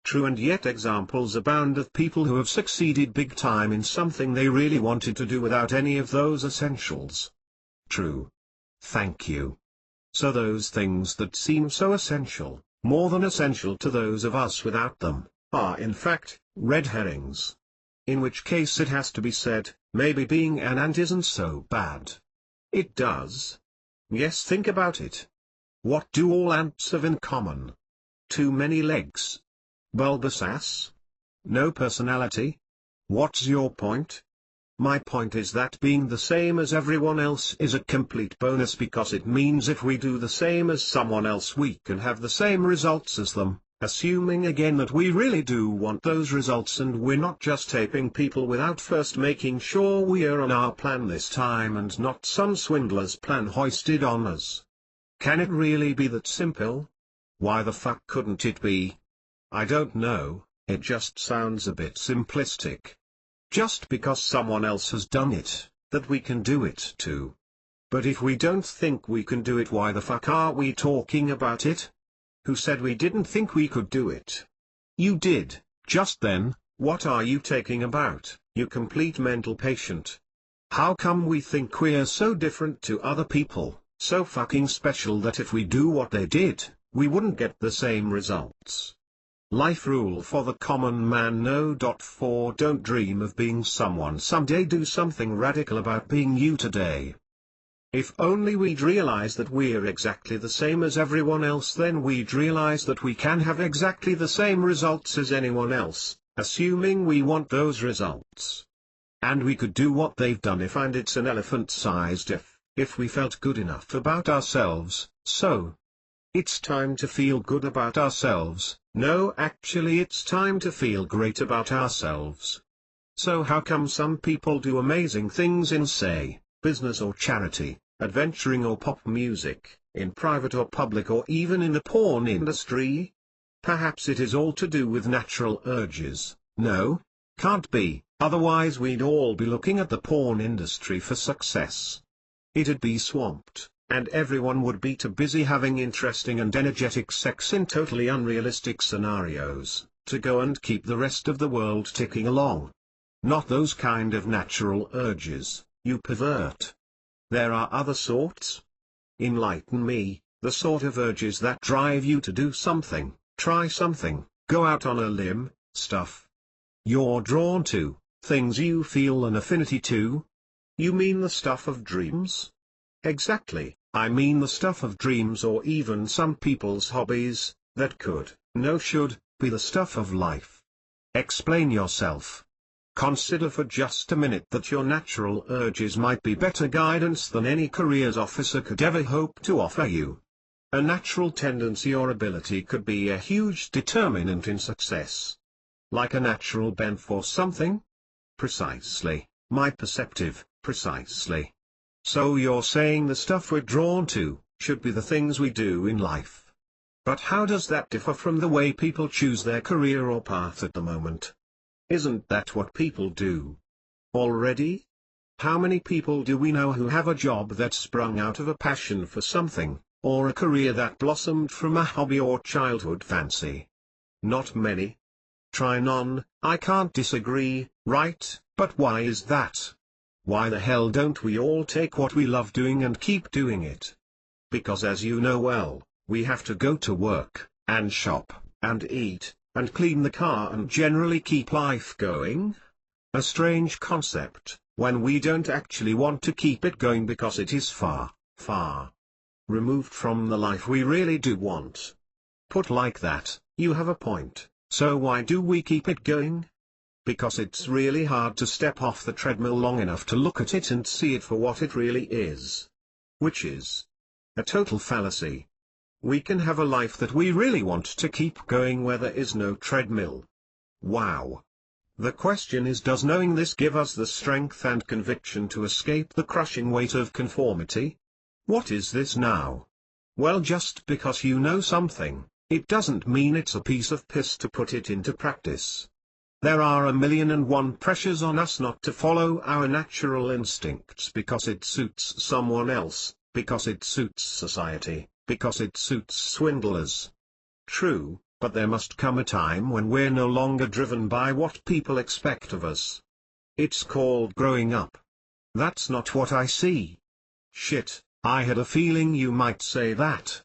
True, and yet examples abound of people who have succeeded big time in something they really wanted to do without any of those essentials. True. Thank you. So those things that seem so essential, more than essential to those of us without them, are in fact, red herrings. In which case it has to be said, maybe being an ant isn't so bad. It does. Yes, think about it. What do all ants have in common? Too many legs. Bulbous ass? No personality? What's your point? My point is that being the same as everyone else is a complete bonus, because it means if we do the same as someone else we can have the same results as them, assuming again that we really do want those results and we're not just taping people without first making sure we are on our plan this time and not some swindler's plan hoisted on us. Can it really be that simple? Why the fuck couldn't it be? I don't know, it just sounds a bit simplistic. Just because someone else has done it, that we can do it too. But if we don't think we can do it, why the fuck are we talking about it? Who said we didn't think we could do it? You did, just then. What are you taking about, you complete mental patient? How come we think we're so different to other people, so fucking special that if we do what they did, we wouldn't get the same results? Life rule for the common man: no. 4 Don't dream of being someone someday, do something radical about being you today. If only we'd realize that we're exactly the same as everyone else, then we'd realize that we can have exactly the same results as anyone else, assuming we want those results. And we could do what they've done and it's an elephant-sized if we felt good enough about ourselves. So it's time to feel good about ourselves. No, actually it's time to feel great about ourselves. So how come some people do amazing things in, say, business or charity, adventuring or pop music, in private or public, or even in the porn industry? Perhaps it is all to do with natural urges. No? Can't be, otherwise we'd all be looking at the porn industry for success. It'd be swamped, and everyone would be too busy having interesting and energetic sex in totally unrealistic scenarios, to go and keep the rest of the world ticking along. Not those kind of natural urges, you pervert. There are other sorts. Enlighten me, the sort of urges that drive you to do something, try something, go out on a limb, stuff you're drawn to, things you feel an affinity to. You mean the stuff of dreams? Exactly. I mean the stuff of dreams, or even some people's hobbies, that could, no should, be the stuff of life. Explain yourself. Consider for just a minute that your natural urges might be better guidance than any careers officer could ever hope to offer you. A natural tendency or ability could be a huge determinant in success. Like a natural bent for something? Precisely, my perceptive, precisely. So you're saying the stuff we're drawn to, should be the things we do in life. But how does that differ from the way people choose their career or path at the moment? Isn't that what people do already? How many people do we know who have a job that sprung out of a passion for something, or a career that blossomed from a hobby or childhood fancy? Not many. Try none. I can't disagree, right? But why is that? Why the hell don't we all take what we love doing and keep doing it? Because, as you know well, we have to go to work, and shop, and eat, and clean the car and generally keep life going? A strange concept, when we don't actually want to keep it going because it is far, far removed from the life we really do want. Put like that, you have a point. So why do we keep it going? Because it's really hard to step off the treadmill long enough to look at it and see it for what it really is. Which is a total fallacy. We can have a life that we really want to keep going where there is no treadmill. Wow. The question is, does knowing this give us the strength and conviction to escape the crushing weight of conformity? What is this now? Well, just because you know something, it doesn't mean it's a piece of piss to put it into practice. There are 1,000,001 pressures on us not to follow our natural instincts because it suits someone else, because it suits society, because it suits swindlers. True, but there must come a time when we're no longer driven by what people expect of us. It's called growing up. That's not what I see. Shit, I had a feeling you might say that.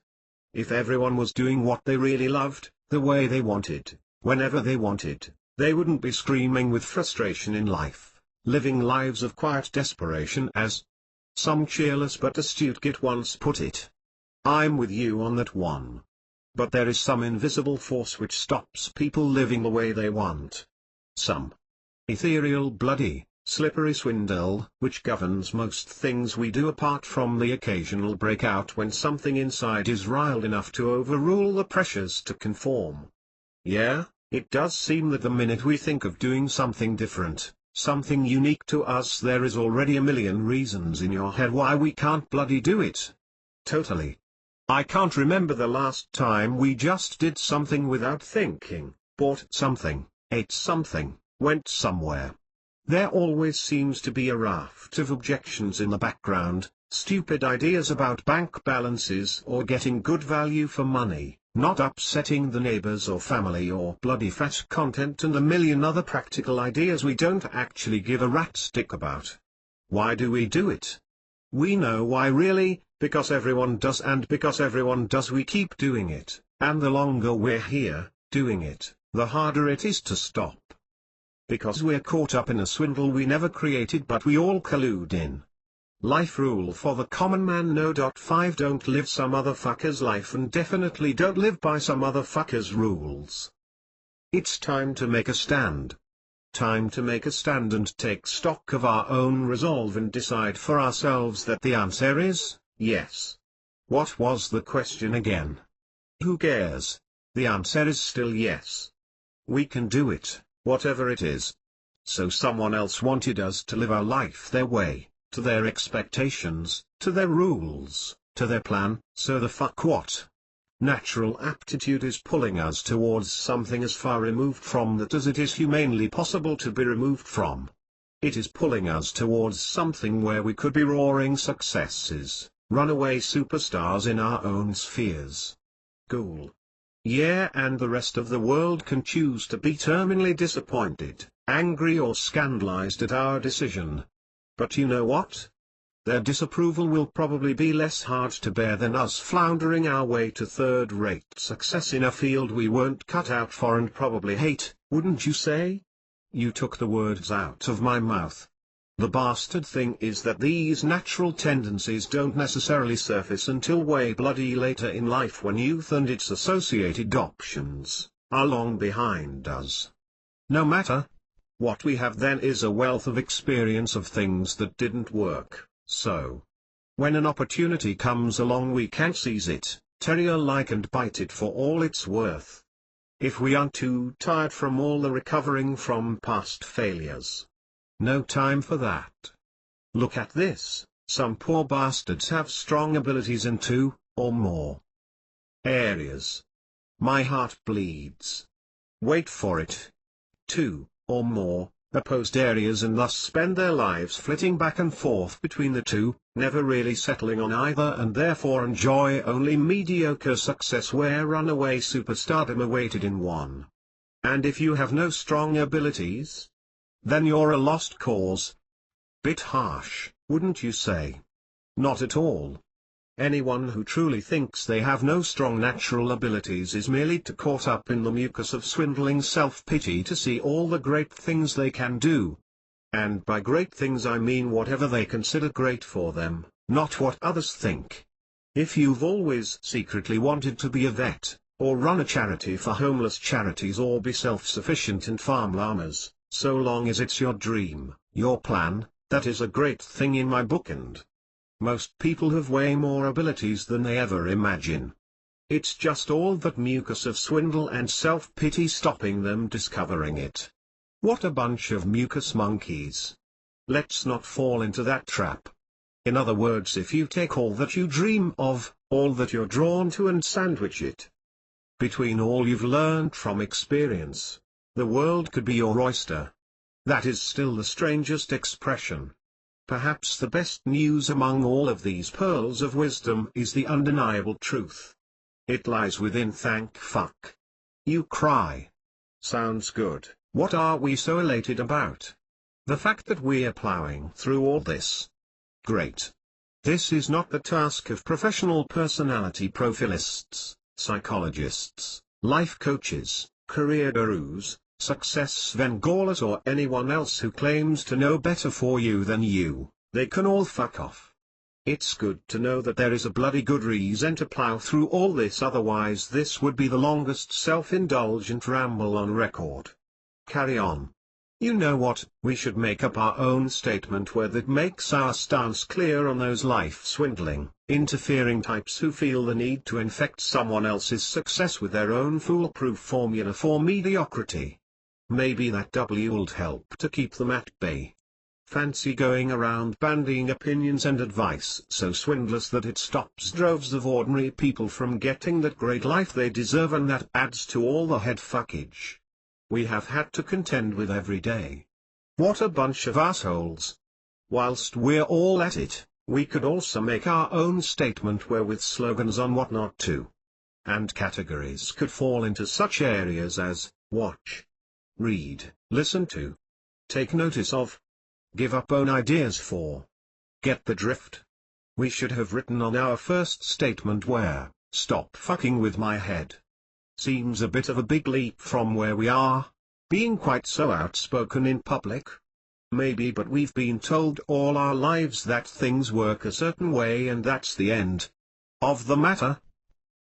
If everyone was doing what they really loved, the way they wanted, whenever they wanted, they wouldn't be screaming with frustration in life, living lives of quiet desperation, as some cheerless but astute git once put it. I'm with you on that one. But there is some invisible force which stops people living the way they want. Some ethereal, bloody, slippery swindle, which governs most things we do apart from the occasional breakout when something inside is riled enough to overrule the pressures to conform. Yeah, it does seem that the minute we think of doing something different, something unique to us, there is already a million reasons in your head why we can't bloody do it. Totally. I can't remember the last time we just did something without thinking, bought something, ate something, went somewhere. There always seems to be a raft of objections in the background, stupid ideas about bank balances or getting good value for money, not upsetting the neighbors or family, or bloody fat content, and a million other practical ideas we don't actually give a rat's stick about. Why do we do it? We know why, really, because everyone does, and because everyone does we keep doing it, and the longer we're here, doing it, the harder it is to stop. Because we're caught up in a swindle we never created but we all collude in. Life rule for the common man: no. 5 Don't live some other fucker's life, and definitely don't live by some other fucker's rules. It's time to make a stand. Time to make a stand and take stock of our own resolve and decide for ourselves that the answer is yes. What was the question again? Who cares? The answer is still yes. We can do it, whatever it is. So someone else wanted us to live our life their way, to their expectations, to their rules, to their plan, so the fuck what? Natural aptitude is pulling us towards something as far removed from that as it is humanly possible to be removed from. It is pulling us towards something where we could be roaring successes, runaway superstars in our own spheres. Cool. Yeah, and the rest of the world can choose to be terminally disappointed, angry, or scandalized at our decision. But you know what? Their disapproval will probably be less hard to bear than us floundering our way to third-rate success in a field we weren't cut out for and probably hate, wouldn't you say? You took the words out of my mouth. The bastard thing is that these natural tendencies don't necessarily surface until way bloody later in life, when youth and its associated options are long behind us. No matter. What we have then is a wealth of experience of things that didn't work. So, when an opportunity comes along we can seize it, terrier-like, and bite it for all it's worth. If we aren't too tired from all the recovering from past failures. No time for that. Look at this: some poor bastards have strong abilities in 2, or more areas. My heart bleeds. Wait for it. 2, or more opposed areas and thus spend their lives flitting back and forth between the two, never really settling on either and therefore enjoy only mediocre success where runaway superstardom awaited in one. And if you have no strong abilities, then you're a lost cause. Bit harsh, wouldn't you say? Not at all. Anyone who truly thinks they have no strong natural abilities is merely too caught up in the mucus of swindling self-pity to see all the great things they can do. And by great things I mean whatever they consider great for them, not what others think. If you've always secretly wanted to be a vet, or run a charity for homeless charities or be self-sufficient and farm llamas, so long as it's your dream, your plan, that is a great thing in my book, and most people have way more abilities than they ever imagine. It's just all that mucus of swindle and self-pity stopping them discovering it. What a bunch of mucus monkeys. Let's not fall into that trap. In other words, if you take all that you dream of, all that you're drawn to and sandwich it between all you've learned from experience, the world could be your oyster. That is still the strangest expression. Perhaps the best news among all of these pearls of wisdom is the undeniable truth. It lies within. Thank fuck. You cry. Sounds good. What are we so elated about? The fact that we're plowing through all this. Great. This is not the task of professional personality profilists, psychologists, life coaches, career gurus, success Svengalas or anyone else who claims to know better for you than you. They can all fuck off. It's good to know that there is a bloody good reason to plow through all this, otherwise this would be the longest self-indulgent ramble on record. Carry on. You know what, we should make up our own statement where that makes our stance clear on those life-swindling, interfering types who feel the need to infect someone else's success with their own foolproof formula for mediocrity. Maybe that W'll help to keep them at bay. Fancy going around bandying opinions and advice so swindless that it stops droves of ordinary people from getting that great life they deserve, and that adds to all the head fuckage we have had to contend with every day. What a bunch of assholes. Whilst we're all at it, we could also make our own statement where with slogans on what not to. And categories could fall into such areas as, watch, read, listen to, take notice of, give up own ideas for. Get the drift? We should have written on our first statement where, stop fucking with my head. Seems a bit of a big leap from where we are, being quite so outspoken in public. Maybe, but we've been told all our lives that things work a certain way and that's the end of the matter.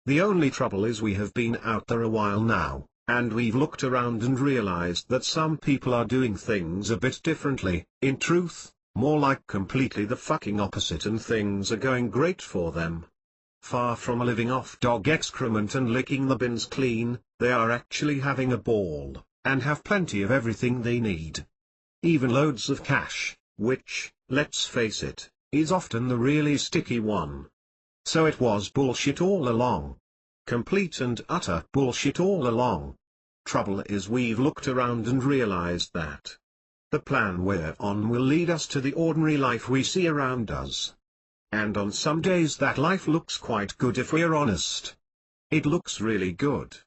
The only trouble is we have been out there a while now, and we've looked around and realized that some people are doing things a bit differently, in truth, more like completely the fucking opposite, and things are going great for them. Far from living off dog excrement and licking the bins clean, they are actually having a ball, and have plenty of everything they need. Even loads of cash, which, let's face it, is often the really sticky one. So it was bullshit all along. Complete and utter bullshit all along. Trouble is we've looked around and realized that the plan we're on will lead us to the ordinary life we see around us. And on some days that life looks quite good if we're honest. It looks really good.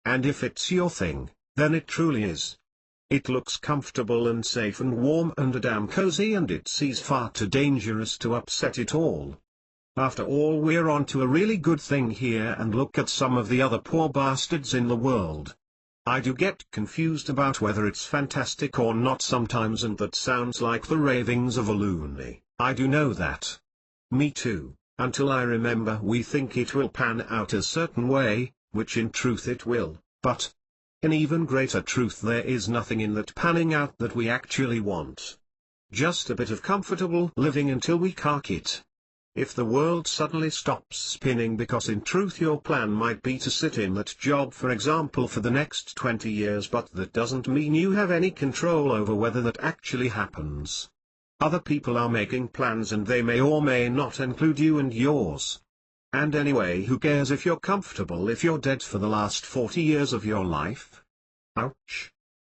And if it's your thing, then it truly is. It looks comfortable and safe and warm and a damn cozy, and it seems far too dangerous to upset it all. After all, we're on to a really good thing here, and look at some of the other poor bastards in the world. I do get confused about whether it's fantastic or not sometimes, and that sounds like the ravings of a loony. I do know that. Me too, until I remember we think it will pan out a certain way, which in truth it will, but in even greater truth there is nothing in that panning out that we actually want. Just a bit of comfortable living until we cark it. If the world suddenly stops spinning because in truth your plan might be to sit in that job for example for the next 20 years, but that doesn't mean you have any control over whether that actually happens. Other people are making plans and they may or may not include you and yours. And anyway, who cares if you're comfortable if you're dead for the last 40 years of your life? Ouch.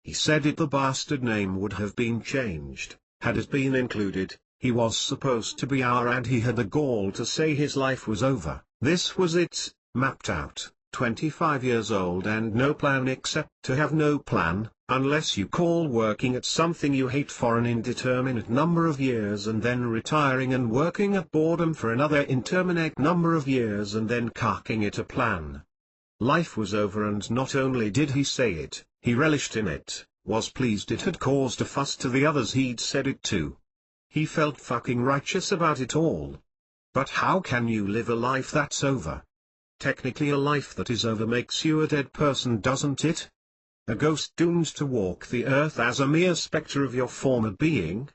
He said it, the bastard name would have been changed, had it been included. He was supposed to be our, and he had the gall to say his life was over. This was it, mapped out, 25 years old and no plan except to have no plan, unless you call working at something you hate for an indeterminate number of years and then retiring and working at boredom for another indeterminate number of years and then carking it a plan. Life was over, and not only did he say it, he relished in it, was pleased it had caused a fuss to the others he'd said it to. He felt fucking righteous about it all. But how can you live a life that's over? Technically a life that is over makes you a dead person, doesn't it? A ghost doomed to walk the earth as a mere spectre of your former being?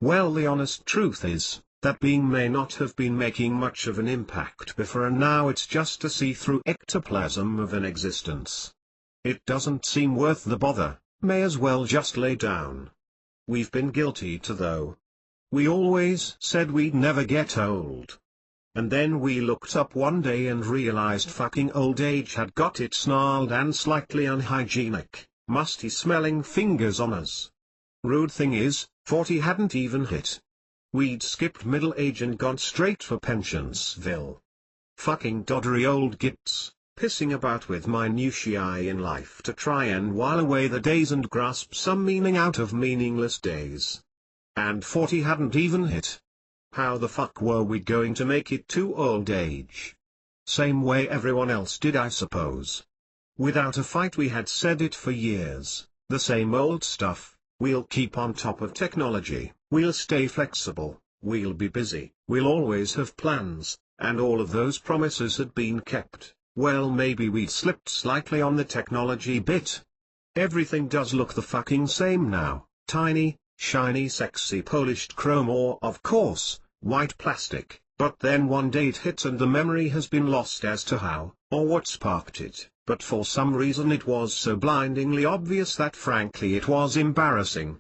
Well, the honest truth is, that being may not have been making much of an impact before, and now it's just a see-through ectoplasm of an existence. It doesn't seem worth the bother, may as well just lay down. We've been guilty too, though. We always said we'd never get old. And then we looked up one day and realized fucking old age had got its snarled and slightly unhygienic, musty smelling fingers on us. Rude thing is, 40 hadn't even hit. We'd skipped middle age and gone straight for pensionsville. Fucking doddery old gits, pissing about with minutiae in life to try and while away the days and grasp some meaning out of meaningless days. And 40 hadn't even hit. How the fuck were we going to make it to old age? Same way everyone else did, I suppose. Without a fight. We had said it for years, the same old stuff. We'll keep on top of technology, we'll stay flexible, we'll be busy, we'll always have plans, and all of those promises had been kept. Well, maybe we'd slipped slightly on the technology bit. Everything does look the fucking same now, tiny, shiny, sexy polished chrome, or of course, white plastic, but then one day it hits and the memory has been lost as to how, or what sparked it, but for some reason it was so blindingly obvious that frankly it was embarrassing.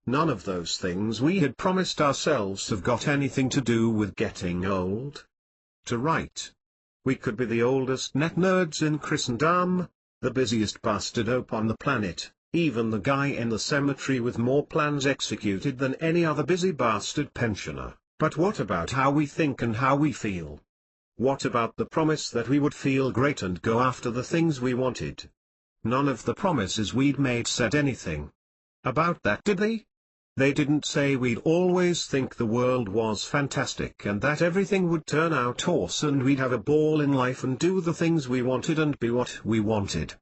None of those things we had promised ourselves have got anything to do with getting old. To write. We could be the oldest net nerds in Christendom, the busiest bastard ope on the planet, even the guy in the cemetery with more plans executed than any other busy bastard pensioner. But what about how we think and how we feel? What about the promise that we would feel great and go after the things we wanted? None of the promises we'd made said anything about that, did they? They didn't say we'd always think the world was fantastic and that everything would turn out awesome and we'd have a ball in life and do the things we wanted and be what we wanted.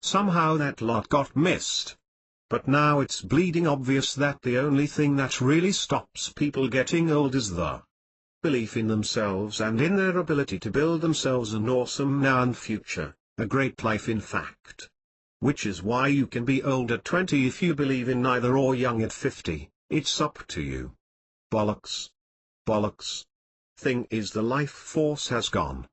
Somehow that lot got missed. But now it's bleeding obvious that the only thing that really stops people getting old is the belief in themselves and in their ability to build themselves an awesome now and future, a great life in fact. Which is why you can be old at 20 if you believe in neither, or young at 50, it's up to you. Bollocks. Bollocks. Thing is, the life force has gone.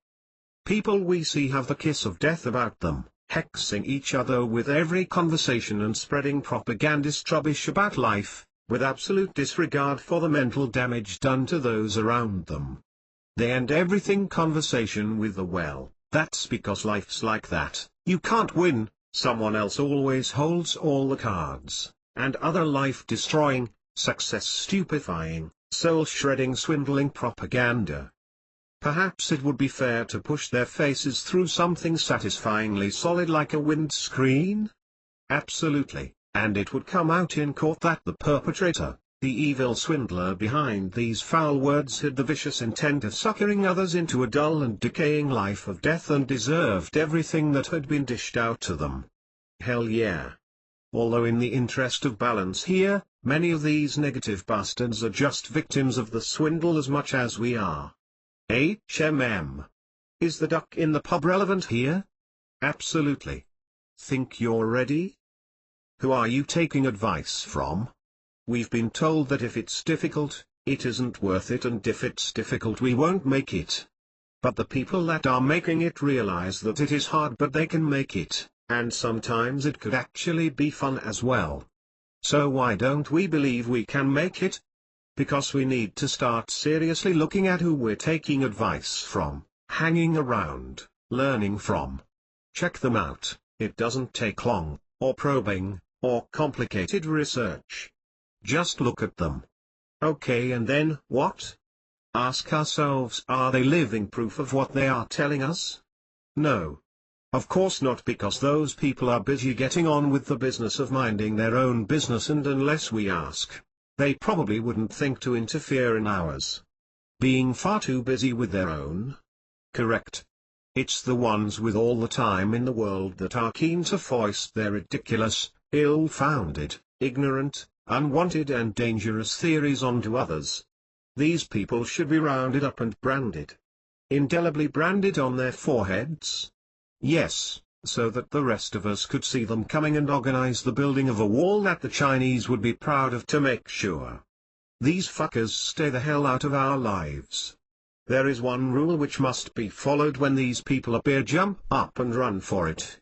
People we see have the kiss of death about them, hexing each other with every conversation and spreading propagandist rubbish about life, with absolute disregard for the mental damage done to those around them. They end everything conversation with the "well, that's because life's like that, you can't win, someone else always holds all the cards," and other life-destroying, success-stupefying, soul-shredding, swindling propaganda. Perhaps it would be fair to push their faces through something satisfyingly solid like a windscreen? Absolutely, and it would come out in court that the perpetrator, the evil swindler behind these foul words, had the vicious intent of suckering others into a dull and decaying life of death and deserved everything that had been dished out to them. Hell yeah. Although in the interest of balance here, many of these negative bastards are just victims of the swindle as much as we are. HMM. Is the duck in the pub relevant here? Absolutely. Think you're ready? Who are you taking advice from? We've been told that if it's difficult, it isn't worth it, and if it's difficult we won't make it. But the people that are making it realize that it is hard but they can make it, and sometimes it could actually be fun as well. So why don't we believe we can make it? Because we need to start seriously looking at who we're taking advice from, hanging around, learning from. Check them out, it doesn't take long, or probing, or complicated research. Just look at them. Okay, and then what? Ask ourselves, are they living proof of what they are telling us? No. Of course not, because those people are busy getting on with the business of minding their own business, and unless we ask, they probably wouldn't think to interfere in ours. Being far too busy with their own. Correct. It's the ones with all the time in the world that are keen to foist their ridiculous, ill-founded, ignorant, unwanted and dangerous theories onto others. These people should be rounded up and branded. Indelibly branded on their foreheads. Yes, so that the rest of us could see them coming and organize the building of a wall that the Chinese would be proud of to make sure these fuckers stay the hell out of our lives. There is one rule which must be followed when these people appear: jump up and run for it.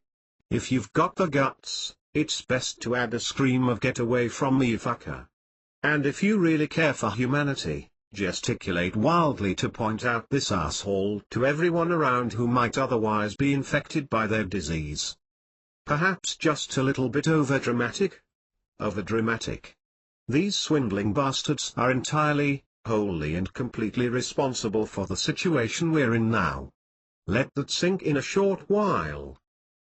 If you've got the guts, it's best to add a scream of "get away from me, fucker." And if you really care for humanity, gesticulate wildly to point out this asshole to everyone around who might otherwise be infected by their disease. Perhaps just a little bit overdramatic? Overdramatic. These swindling bastards are entirely, wholly and completely responsible for the situation we're in now. Let that sink in a short while.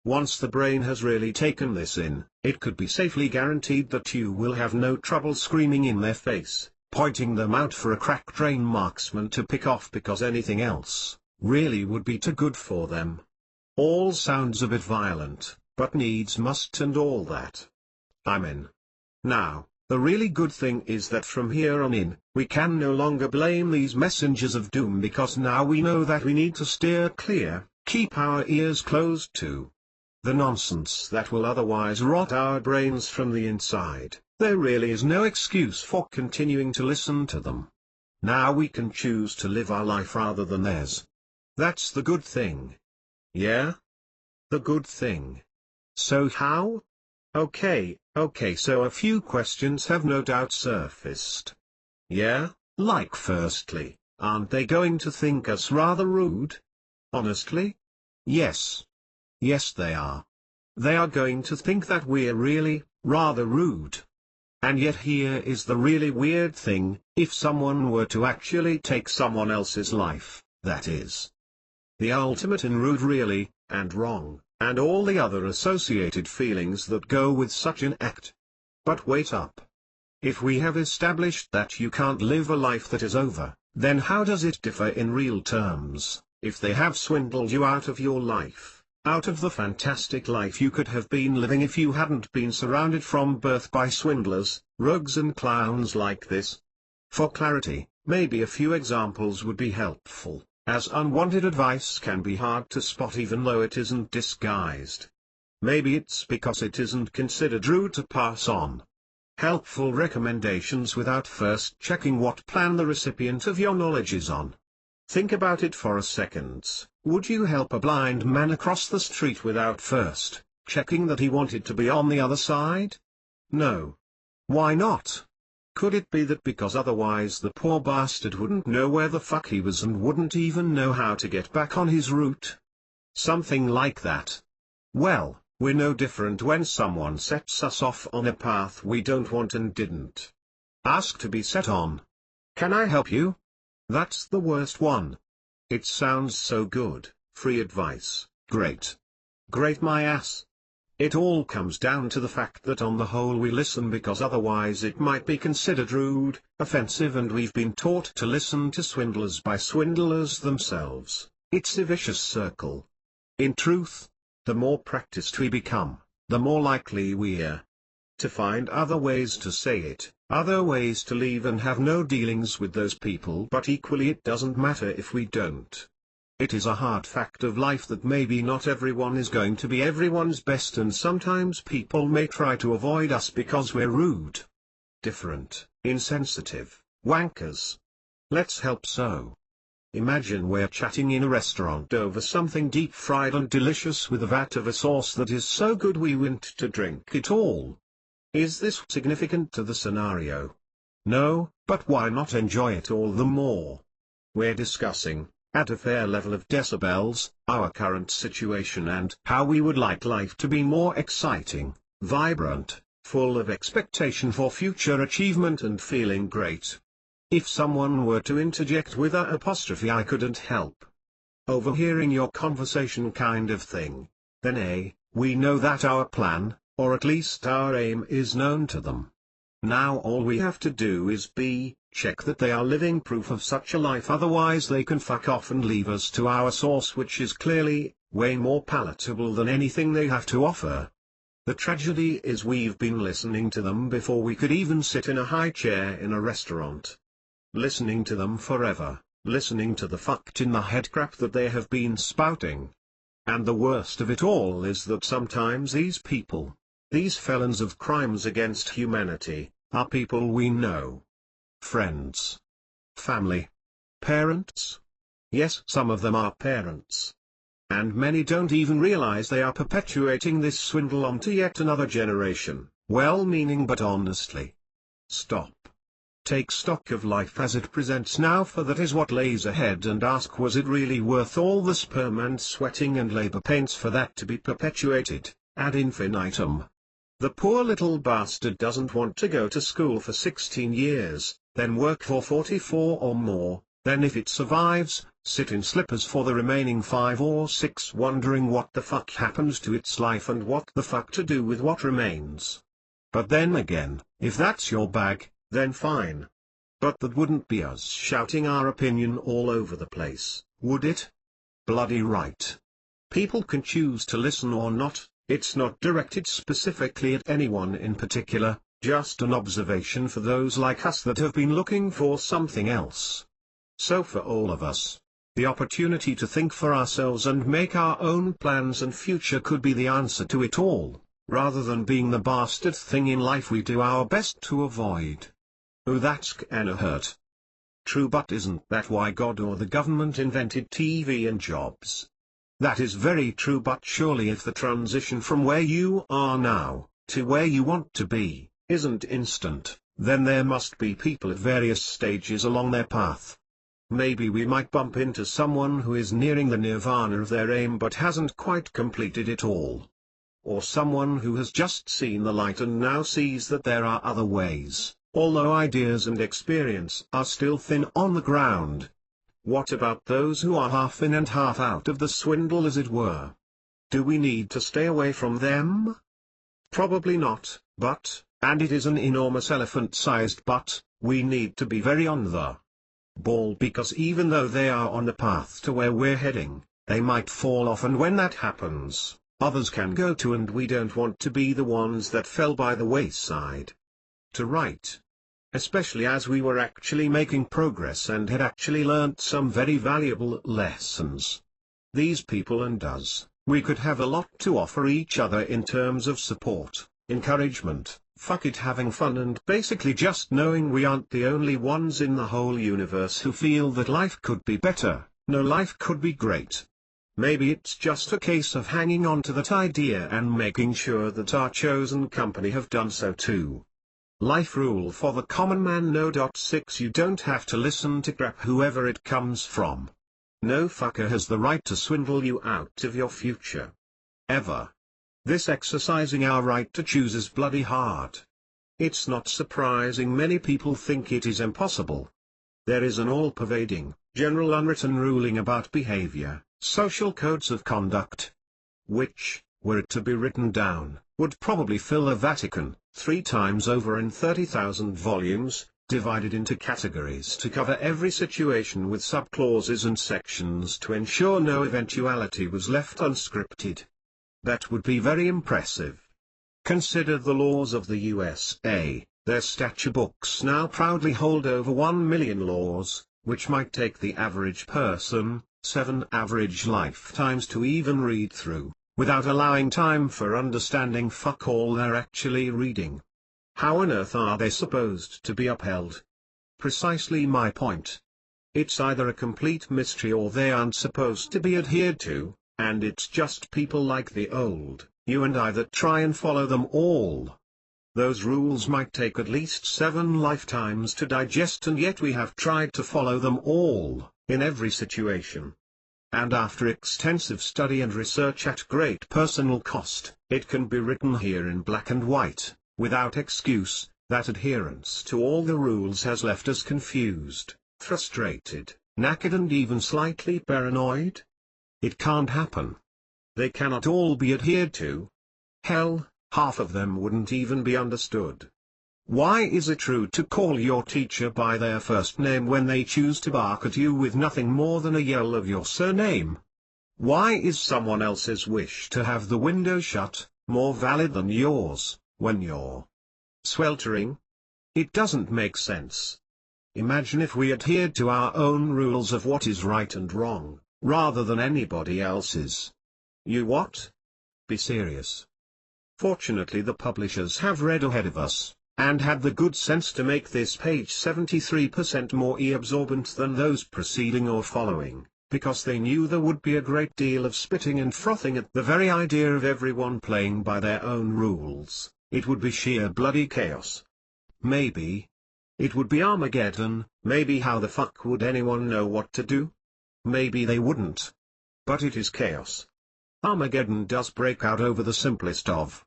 Once the brain has really taken this in, it could be safely guaranteed that you will have no trouble screaming in their face, pointing them out for a crack drain marksman to pick off, because anything else really would be too good for them. All sounds a bit violent, but needs must and all that. I'm in. Now, the really good thing is that from here on in, we can no longer blame these messengers of doom, because now we know that we need to steer clear, keep our ears closed to the nonsense that will otherwise rot our brains from the inside. There really is no excuse for continuing to listen to them. Now we can choose to live our life rather than theirs. That's the good thing. Yeah? The good thing. So how? Okay, so a few questions have no doubt surfaced. Yeah, like firstly, aren't they going to think us rather rude? Honestly? Yes. Yes, they are. They are going to think that we're really, rather rude. And yet here is the really weird thing: if someone were to actually take someone else's life, that is the ultimate in rude really, and wrong, and all the other associated feelings that go with such an act. But wait up. If we have established that you can't live a life that is over, then how does it differ in real terms, if they have swindled you out of your life? Out of the fantastic life you could have been living if you hadn't been surrounded from birth by swindlers, rogues and clowns like this? For clarity, maybe a few examples would be helpful, as unwanted advice can be hard to spot even though it isn't disguised. Maybe it's because it isn't considered rude to pass on helpful recommendations without first checking what plan the recipient of your knowledge is on. Think about it for a second. Would you help a blind man across the street without first checking that he wanted to be on the other side? No. Why not? Could it be that because otherwise the poor bastard wouldn't know where the fuck he was and wouldn't even know how to get back on his route? Something like that. Well, we're no different when someone sets us off on a path we don't want and didn't ask to be set on. Can I help you? That's the worst one. It sounds so good, free advice, great. Great my ass. It all comes down to the fact that on the whole we listen because otherwise it might be considered rude, offensive, and we've been taught to listen to swindlers by swindlers themselves. It's a vicious circle. In truth, the more practiced we become, the more likely we're to find other ways to say it, other ways to leave and have no dealings with those people. But equally it doesn't matter if we don't. It is a hard fact of life that maybe not everyone is going to be everyone's best, and sometimes people may try to avoid us because we're rude, different, insensitive, wankers. Let's help so. Imagine we're chatting in a restaurant over something deep fried and delicious with a vat of a sauce that is so good we want to drink it all. Is this significant to the scenario? No, but why not enjoy it all the more? We're discussing, at a fair level of decibels, our current situation and how we would like life to be more exciting, vibrant, full of expectation for future achievement and feeling great. If someone were to interject with a apostrophe I couldn't help overhearing your conversation kind of thing, then A, we know that our plan, or at least our aim is known to them. Now all we have to do is B, check that they are living proof of such a life, otherwise they can fuck off and leave us to our source, which is clearly way more palatable than anything they have to offer. The tragedy is we've been listening to them before we could even sit in a high chair in a restaurant. Listening to them forever, listening to the fucked in the head crap that they have been spouting. And the worst of it all is that sometimes these people, these felons of crimes against humanity, are people we know. Friends. Family. Parents. Yes, some of them are parents. And many don't even realize they are perpetuating this swindle onto yet another generation, well-meaning but honestly. Stop. Take stock of life as it presents now, for that is what lays ahead, and ask, was it really worth all the sperm and sweating and labor pains for that to be perpetuated, ad infinitum? The poor little bastard doesn't want to go to school for 16 years, then work for 44 or more, then if it survives, sit in slippers for the remaining 5 or 6 wondering what the fuck happens to its life and what the fuck to do with what remains. But then again, if that's your bag, then fine. But that wouldn't be us shouting our opinion all over the place, would it? Bloody right. People can choose to listen or not, it's not directed specifically at anyone in particular, just an observation for those like us that have been looking for something else. So for all of us, the opportunity to think for ourselves and make our own plans and future could be the answer to it all, rather than being the bastard thing in life we do our best to avoid. Oh, that's kinda hurt. True, but isn't that why God or the government invented TV and jobs? That is very true, but surely if the transition from where you are now, to where you want to be, isn't instant, then there must be people at various stages along their path. Maybe we might bump into someone who is nearing the nirvana of their aim but hasn't quite completed it all. Or someone who has just seen the light and now sees that there are other ways, although ideas and experience are still thin on the ground. What about those who are half in and half out of the swindle, as it were? Do we need to stay away from them? Probably not, but, and it is an enormous elephant-sized but, we need to be very on the ball, because even though they are on the path to where we're heading, they might fall off, and when that happens, others can go too, and we don't want to be the ones that fell by the wayside. To write. Especially as we were actually making progress and had actually learnt some very valuable lessons. These people and us, we could have a lot to offer each other in terms of support, encouragement, fuck it, having fun, and basically just knowing we aren't the only ones in the whole universe who feel that life could be better, no, life could be great. Maybe it's just a case of hanging on to that idea and making sure that our chosen company have done so too. Life rule for the common man. No. 6 You don't have to listen to crap, whoever it comes from. No fucker has the right to swindle you out of your future. Ever. This exercising our right to choose is bloody hard. It's not surprising many people think it is impossible. There is an all-pervading, general unwritten ruling about behavior, social codes of conduct, which, were it to be written down, would probably fill a Vatican, 3 times over in 30,000 volumes, divided into categories to cover every situation with subclauses and sections to ensure no eventuality was left unscripted. That would be very impressive. Consider the laws of the USA. Their statute books now proudly hold over 1 million laws, which might take the average person 7 average lifetimes to even read through, without allowing time for understanding fuck all they're actually reading. How on earth are they supposed to be upheld? Precisely my point. It's either a complete mystery or they aren't supposed to be adhered to, and it's just people like the old, you and I that try and follow them all. Those rules might take at least 7 lifetimes to digest, and yet we have tried to follow them all, in every situation. And after extensive study and research at great personal cost, it can be written here in black and white, without excuse, that adherence to all the rules has left us confused, frustrated, knackered and even slightly paranoid? It can't happen. They cannot all be adhered to. Hell, half of them wouldn't even be understood. Why is it rude to call your teacher by their first name when they choose to bark at you with nothing more than a yell of your surname? Why is someone else's wish to have the window shut more valid than yours when you're sweltering? It doesn't make sense. Imagine if we adhered to our own rules of what is right and wrong, rather than anybody else's. You what? Be serious. Fortunately, the publishers have read ahead of us, and had the good sense to make this page 73% more e-absorbent than those preceding or following, because they knew there would be a great deal of spitting and frothing at the very idea of everyone playing by their own rules. It would be sheer bloody chaos. Maybe it would be Armageddon. Maybe how the fuck would anyone know what to do? Maybe they wouldn't. But it is chaos. Armageddon does break out over the simplest of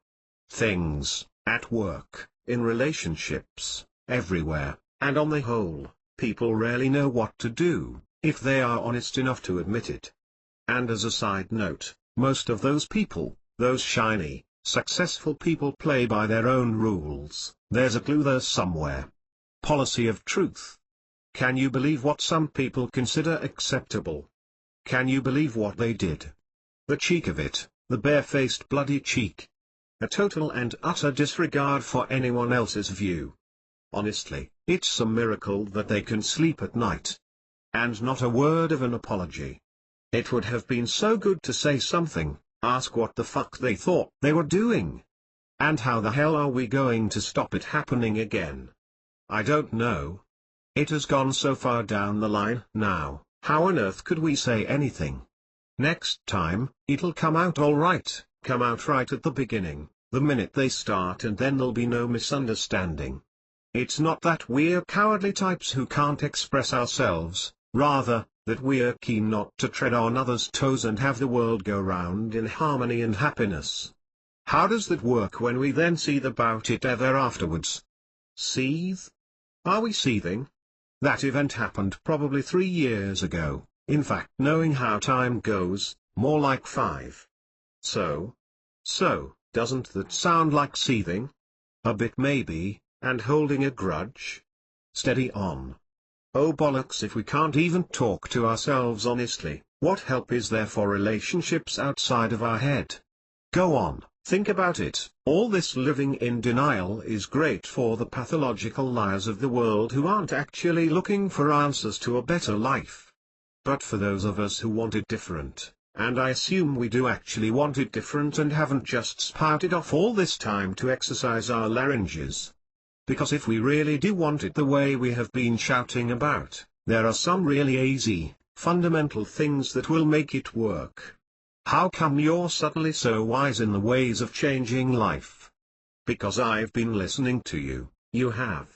things, at work, in relationships, everywhere, and on the whole, people rarely know what to do, if they are honest enough to admit it. And as a side note, most of those people, those shiny, successful people play by their own rules. There's a clue there somewhere. Policy of truth. Can you believe what some people consider acceptable? Can you believe what they did? The cheek of it, the barefaced bloody cheek. A total and utter disregard for anyone else's view. Honestly, it's a miracle that they can sleep at night. And not a word of an apology. It would have been so good to say something, ask what the fuck they thought they were doing. And how the hell are we going to stop it happening again? I don't know. It has gone so far down the line now, how on earth could we say anything? Next time, it'll come out all right, come out right at the beginning, the minute they start, and then there'll be no misunderstanding. It's not that we're cowardly types who can't express ourselves, rather, that we're keen not to tread on others' toes and have the world go round in harmony and happiness. How does that work when we then seethe about it ever afterwards? Seethe? Are we seething? That event happened probably 3 years ago, in fact, knowing how time goes, more like 5. So, doesn't that sound like seething? A bit maybe, and holding a grudge? Steady on. Oh bollocks, if we can't even talk to ourselves honestly, what help is there for relationships outside of our head? Go on, think about it. All this living in denial is great for the pathological liars of the world who aren't actually looking for answers to a better life. But for those of us who want it different, and I assume we do actually want it different and haven't just spouted off all this time to exercise our larynges. Because if we really do want it the way we have been shouting about, there are some really easy, fundamental things that will make it work. How come you're suddenly so wise in the ways of changing life? Because I've been listening to you, you have.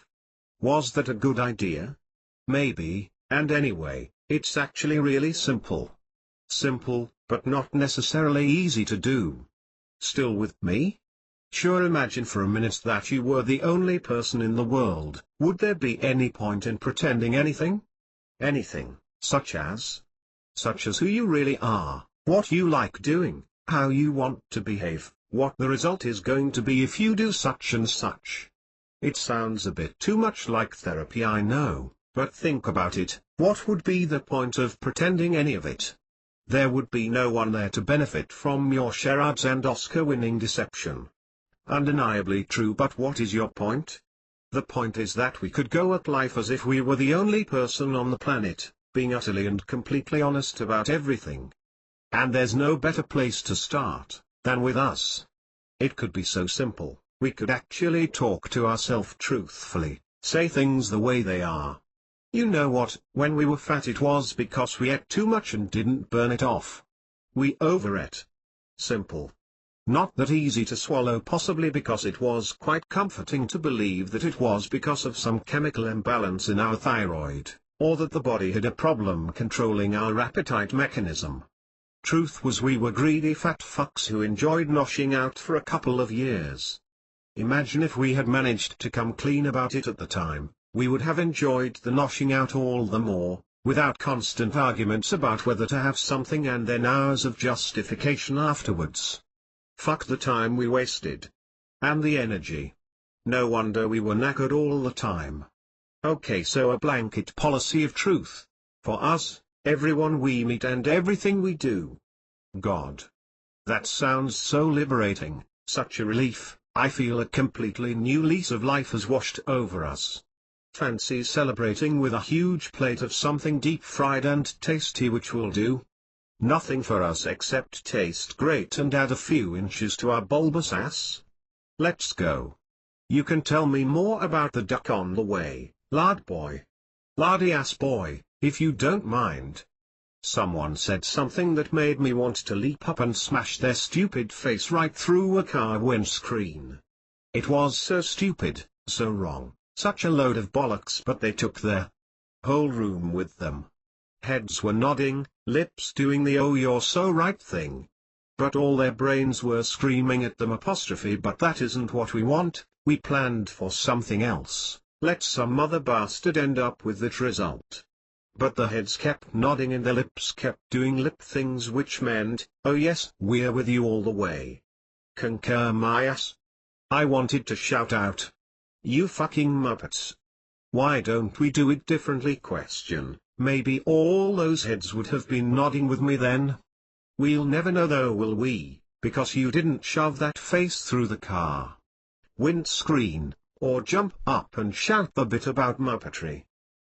Was that a good idea? Maybe, and anyway, it's actually really simple. Simple, but not necessarily easy to do. Still with me? Sure, imagine for a minute that you were the only person in the world. Would there be any point in pretending anything? Anything, such as who you really are, what you like doing, how you want to behave, what the result is going to be if you do such and such. It sounds a bit too much like therapy, I know, but think about it, what would be the point of pretending any of it? There would be no one there to benefit from your charades and Oscar-winning deception. Undeniably true, but what is your point? The point is that we could go at life as if we were the only person on the planet, being utterly and completely honest about everything. And there's no better place to start than with us. It could be so simple, we could actually talk to ourselves truthfully, say things the way they are. You know what, when we were fat it was because we ate too much and didn't burn it off. We overate. Simple. Not that easy to swallow, possibly because it was quite comforting to believe that it was because of some chemical imbalance in our thyroid, or that the body had a problem controlling our appetite mechanism. Truth was we were greedy fat fucks who enjoyed noshing out for a couple of years. Imagine if we had managed to come clean about it at the time, we would have enjoyed the noshing out all the more, without constant arguments about whether to have something and then hours of justification afterwards. Fuck the time we wasted. And the energy. No wonder we were knackered all the time. Okay, so a blanket policy of truth. For us, everyone we meet and everything we do. God. That sounds so liberating, such a relief. I feel a completely new lease of life has washed over us. Fancy celebrating with a huge plate of something deep-fried and tasty which will do nothing for us except taste great and add a few inches to our bulbous ass? Let's go. You can tell me more about the duck on the way, lard boy. Lardy ass boy, if you don't mind. Someone said something that made me want to leap up and smash their stupid face right through a car windscreen. It was so stupid, so wrong, such a load of bollocks, but they took their whole room with them. Heads were nodding, lips doing the "oh you're so right" thing. But all their brains were screaming at them but that isn't what we want, we planned for something else, let some other bastard end up with that result. But the heads kept nodding and their lips kept doing lip things which meant, oh yes, we're with you all the way. Concur my ass. I wanted to shout out. You fucking Muppets. Why don't we do it differently? Maybe all those heads would have been nodding with me then. We'll never know though, will we, because you didn't shove that face through the car windscreen, or jump up and shout the bit about Muppetry.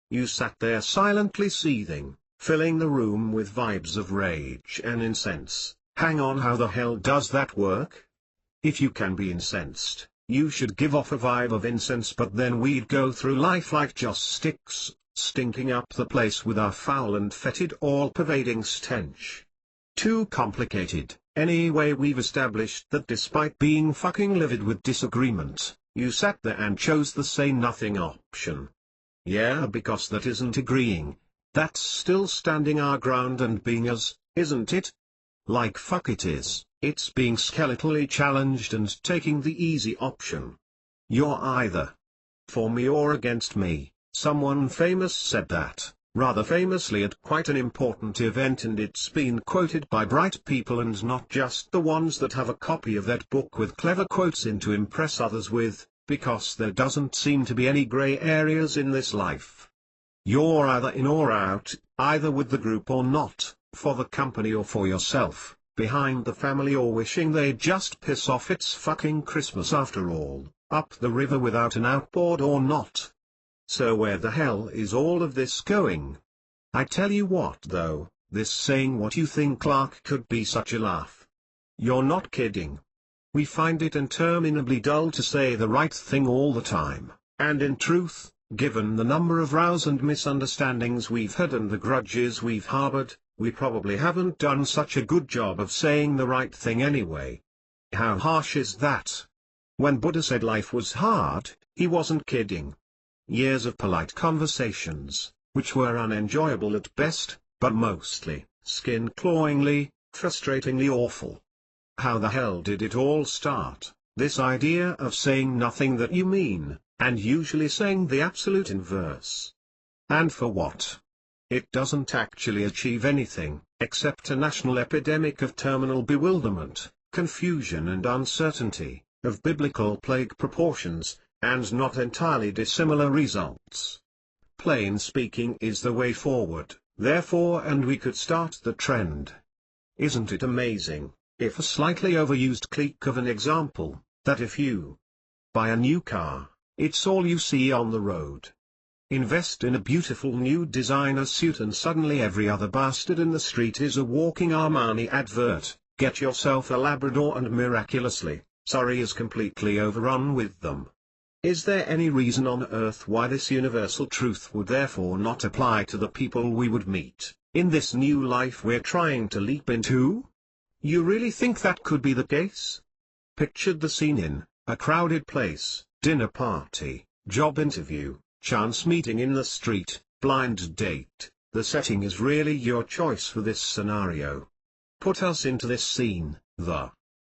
You sat there silently seething, filling the room with vibes of rage and incense. Hang on, how the hell does that work? If you can be incensed, you should give off a vibe of incense, but then we'd go through life like joss sticks, stinking up the place with our foul and fetid all-pervading stench. Too complicated. Anyway, we've established that despite being fucking livid with disagreement, you sat there and chose the say nothing option. Yeah, because that isn't agreeing, that's still standing our ground and being us, isn't it? Like fuck it is, it's being skeletally challenged and taking the easy option. You're either for me or against me. Someone famous said that, rather famously at quite an important event, and it's been quoted by bright people and not just the ones that have a copy of that book with clever quotes in to impress others with. Because there doesn't seem to be any grey areas in this life. You're either in or out, either with the group or not, for the company or for yourself, behind the family or wishing they'd just piss off. It's fucking Christmas after all, up the river without an outboard or not. So where the hell is all of this going? I tell you what though, this saying what you think Clark could be such a laugh. You're not kidding. We find it interminably dull to say the right thing all the time, and in truth, given the number of rows and misunderstandings we've had and the grudges we've harbored, we probably haven't done such a good job of saying the right thing anyway. How harsh is that? When Buddha said life was hard, he wasn't kidding. Years of polite conversations, which were unenjoyable at best, but mostly, skin-clawingly, frustratingly awful. How the hell did it all start, this idea of saying nothing that you mean, and usually saying the absolute inverse? And for what? It doesn't actually achieve anything, except a national epidemic of terminal bewilderment, confusion and uncertainty, of biblical plague proportions, and not entirely dissimilar results. Plain speaking is the way forward, therefore, and we could start the trend. Isn't it amazing? If a slightly overused clique of an example, that if you buy a new car, it's all you see on the road. Invest in a beautiful new designer suit and suddenly every other bastard in the street is a walking Armani advert. Get yourself a Labrador and miraculously, Surrey is completely overrun with them. Is there any reason on earth why this universal truth would therefore not apply to the people we would meet, in this new life we're trying to leap into? You really think that could be the case? Pictured the scene in a crowded place, dinner party, job interview, chance meeting in the street, blind date. The setting is really your choice for this scenario. Put us into this scene, the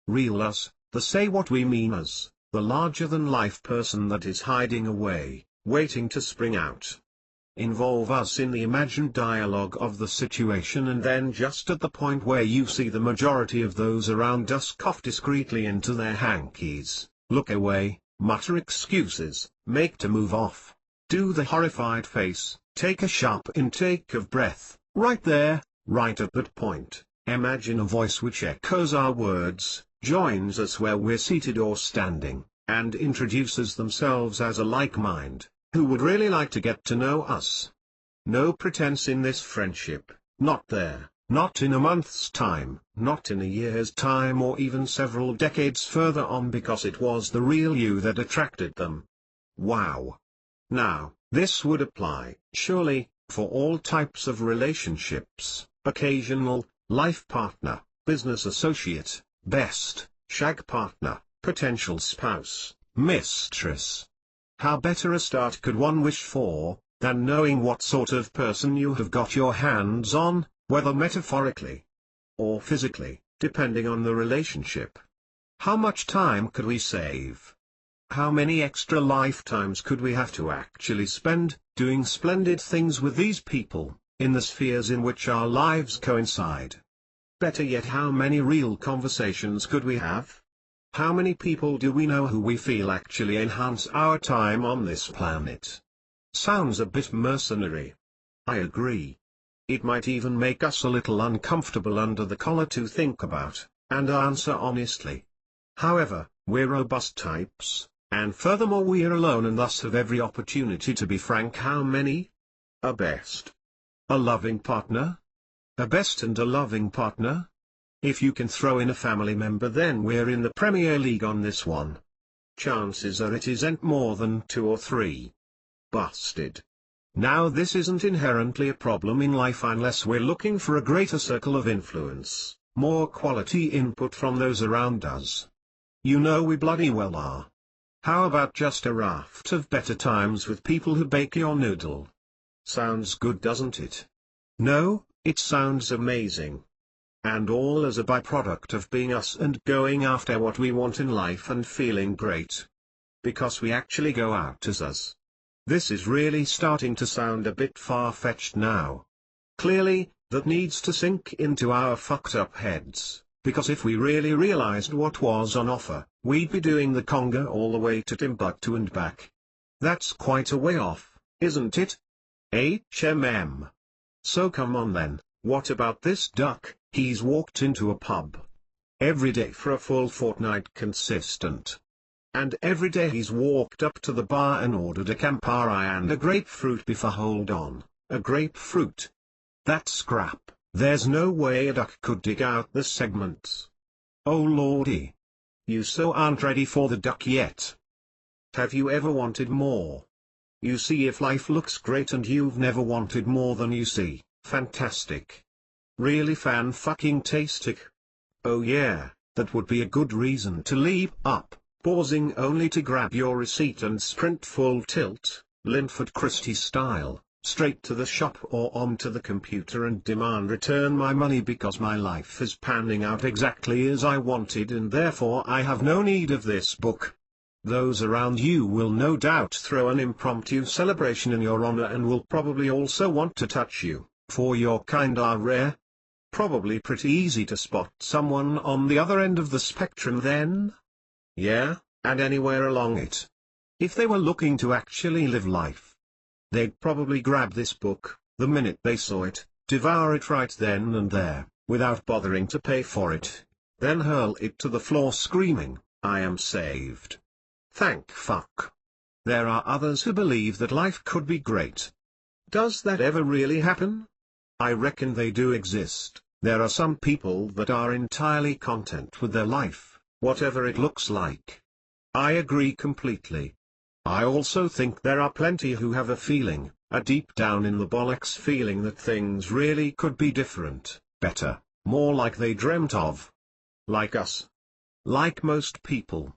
real us, the say what we mean us, The larger-than-life person that is hiding away, waiting to spring out. Involve us in the imagined dialogue of the situation, and then just at the point where you see the majority of those around us cough discreetly into their hankies, look away, mutter excuses, make to move off, do the horrified face, take a sharp intake of breath, right there, right at that point, imagine a voice which echoes our words, joins us where we're seated or standing, and introduces themselves as a like mind, who would really like to get to know us. No pretense in this friendship, not there, not in a month's time, not in a year's time, or even several decades further on, because it was the real you that attracted them. Wow. Now, this would apply, surely, for all types of relationships: occasional, life partner, business associate, best, shag partner, potential spouse, mistress. How better a start could one wish for, than knowing what sort of person you have got your hands on, whether metaphorically or physically, depending on the relationship? How much time could we save? How many extra lifetimes could we have to actually spend, doing splendid things with these people, in the spheres in which our lives coincide? Better yet, how many real conversations could we have? How many people do we know who we feel actually enhance our time on this planet? Sounds a bit mercenary. I agree. It might even make us a little uncomfortable under the collar to think about, and answer honestly. However, we're robust types, and furthermore we're alone and thus have every opportunity to be frank. How many? A best. A loving partner? A best and a loving partner? If you can throw in a family member, then we're in the Premier League on this one. Chances are it isn't more than 2 or 3. Busted. Now this isn't inherently a problem in life unless we're looking for a greater circle of influence, more quality input from those around us. You know we bloody well are. How about just a raft of better times with people who bake your noodle? Sounds good, doesn't it? No, it sounds amazing. And all as a byproduct of being us and going after what we want in life and feeling great. Because we actually go out as us. This is really starting to sound a bit far-fetched now. Clearly, that needs to sink into our fucked up heads, because if we really realized what was on offer, we'd be doing the conga all the way to Timbuktu and back. That's quite a way off, isn't it? HMM. So come on then, what about this duck? He's walked into a pub. Every day for a full fortnight consistent. And every day he's walked up to the bar and ordered a Campari and a grapefruit before. Hold on, a grapefruit? That's crap. There's no way a duck could dig out the segments. Oh lordy. You so aren't ready for the duck yet. Have you ever wanted more? You see, if life looks great and you've never wanted more than you see, fantastic. Really fan-fucking-tastic. Oh yeah, that would be a good reason to leap up, pausing only to grab your receipt and sprint full tilt, Linford Christie style, straight to the shop or onto the computer and demand return my money because my life is panning out exactly as I wanted and therefore I have no need of this book. Those around you will no doubt throw an impromptu celebration in your honor and will probably also want to touch you, for your kind are rare. Probably pretty easy to spot someone on the other end of the spectrum then? Yeah, and anywhere along it. If they were looking to actually live life, they'd probably grab this book, the minute they saw it, devour it right then and there, without bothering to pay for it, then hurl it to the floor screaming, I am saved. Thank fuck. There are others who believe that life could be great. Does that ever really happen? I reckon they do exist. There are some people that are entirely content with their life, whatever it looks like. I agree completely. I also think there are plenty who have a feeling, a deep down in the bollocks feeling that things really could be different, better, more like they dreamt of. Like us. Like most people.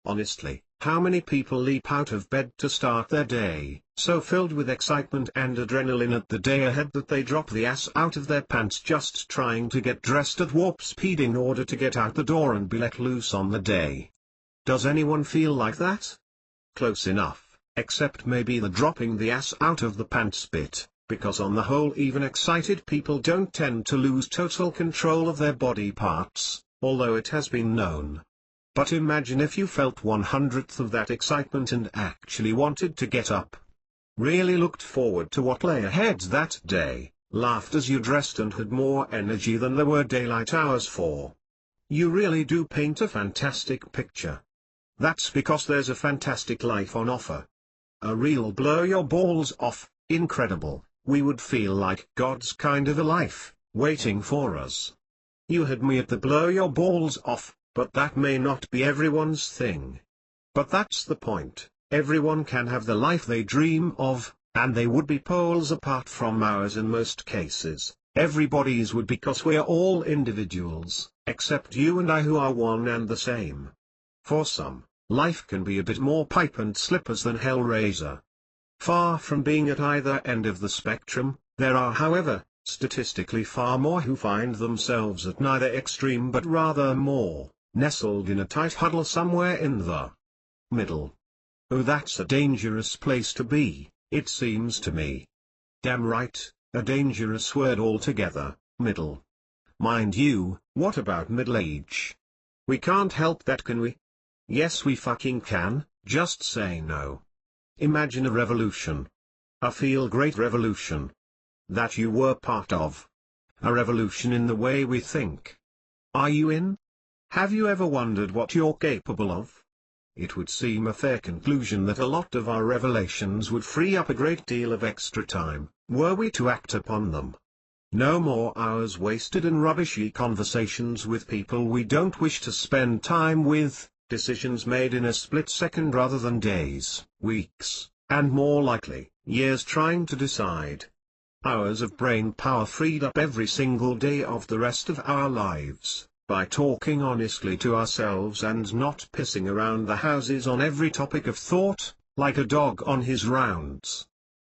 Honestly, how many people leap out of bed to start their day, so filled with excitement and adrenaline at the day ahead that they drop the ass out of their pants just trying to get dressed at warp speed in order to get out the door and be let loose on the day? Does anyone feel like that? Close enough, except maybe the dropping the ass out of the pants bit, because on the whole even excited people don't tend to lose total control of their body parts, although it has been known. But imagine if you felt 1/100th of that excitement and actually wanted to get up. Really looked forward to what lay ahead that day, laughed as you dressed and had more energy than there were daylight hours for. You really do paint a fantastic picture. That's because there's a fantastic life on offer. A real blow your balls off, incredible, we would feel like God's kind of a life, waiting for us. You had me at the blow your balls off, but that may not be everyone's thing. But that's the point, everyone can have the life they dream of, and they would be poles apart from ours in most cases. Everybody's would, because we're all individuals, except you and I who are one and the same. For some, life can be a bit more pipe and slippers than Hellraiser. Far from being at either end of the spectrum, there are however, statistically far more who find themselves at neither extreme but rather more, nestled in a tight huddle somewhere in the middle. Oh, that's a dangerous place to be, it seems to me. Damn right, a dangerous word altogether, middle. Mind you, what about middle age? We can't help that, can we? Yes, we fucking can, just say no. Imagine a revolution. A feel-great revolution. That you were part of. A revolution in the way we think. Are you in? Have you ever wondered what you're capable of? It would seem a fair conclusion that a lot of our revelations would free up a great deal of extra time, were we to act upon them. No more hours wasted in rubbishy conversations with people we don't wish to spend time with, decisions made in a split second rather than days, weeks, and more likely, years trying to decide. Hours of brain power freed up every single day of the rest of our lives, by talking honestly to ourselves and not pissing around the houses on every topic of thought, like a dog on his rounds.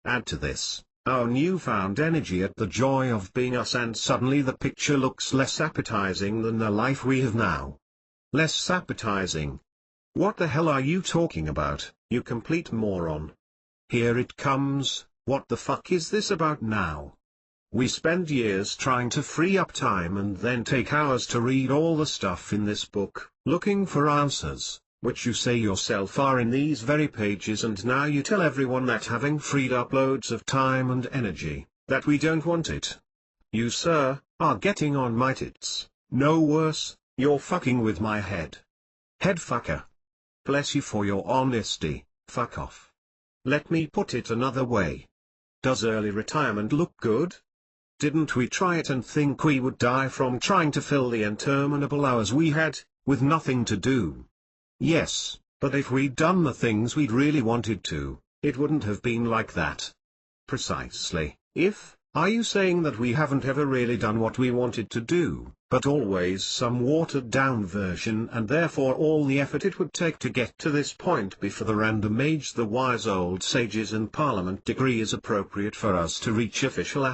Add to this, our newfound energy at the joy of being us, and suddenly the picture looks less appetizing than the life we have now. Less appetizing? What the hell are you talking about, you complete moron? Here it comes, what the fuck is this about now? We spend years trying to free up time and then take hours to read all the stuff in this book, looking for answers, which you say yourself are in these very pages, and now you tell everyone that having freed up loads of time and energy, that we don't want it. You, sir, are getting on my tits, no worse, you're fucking with my head. Head fucker. Bless you for your honesty, fuck off. Let me put it another way. Does early retirement look good? Didn't we try it and think we would die from trying to fill the interminable hours we had, with nothing to do? Yes, but if we'd done the things we'd really wanted to, it wouldn't have been like that. Precisely. If, are you saying that we haven't ever really done what we wanted to do, but always some watered-down version, and therefore all the effort it would take to get to this point be for the random age the wise old sages in Parliament degree is appropriate for us to reach official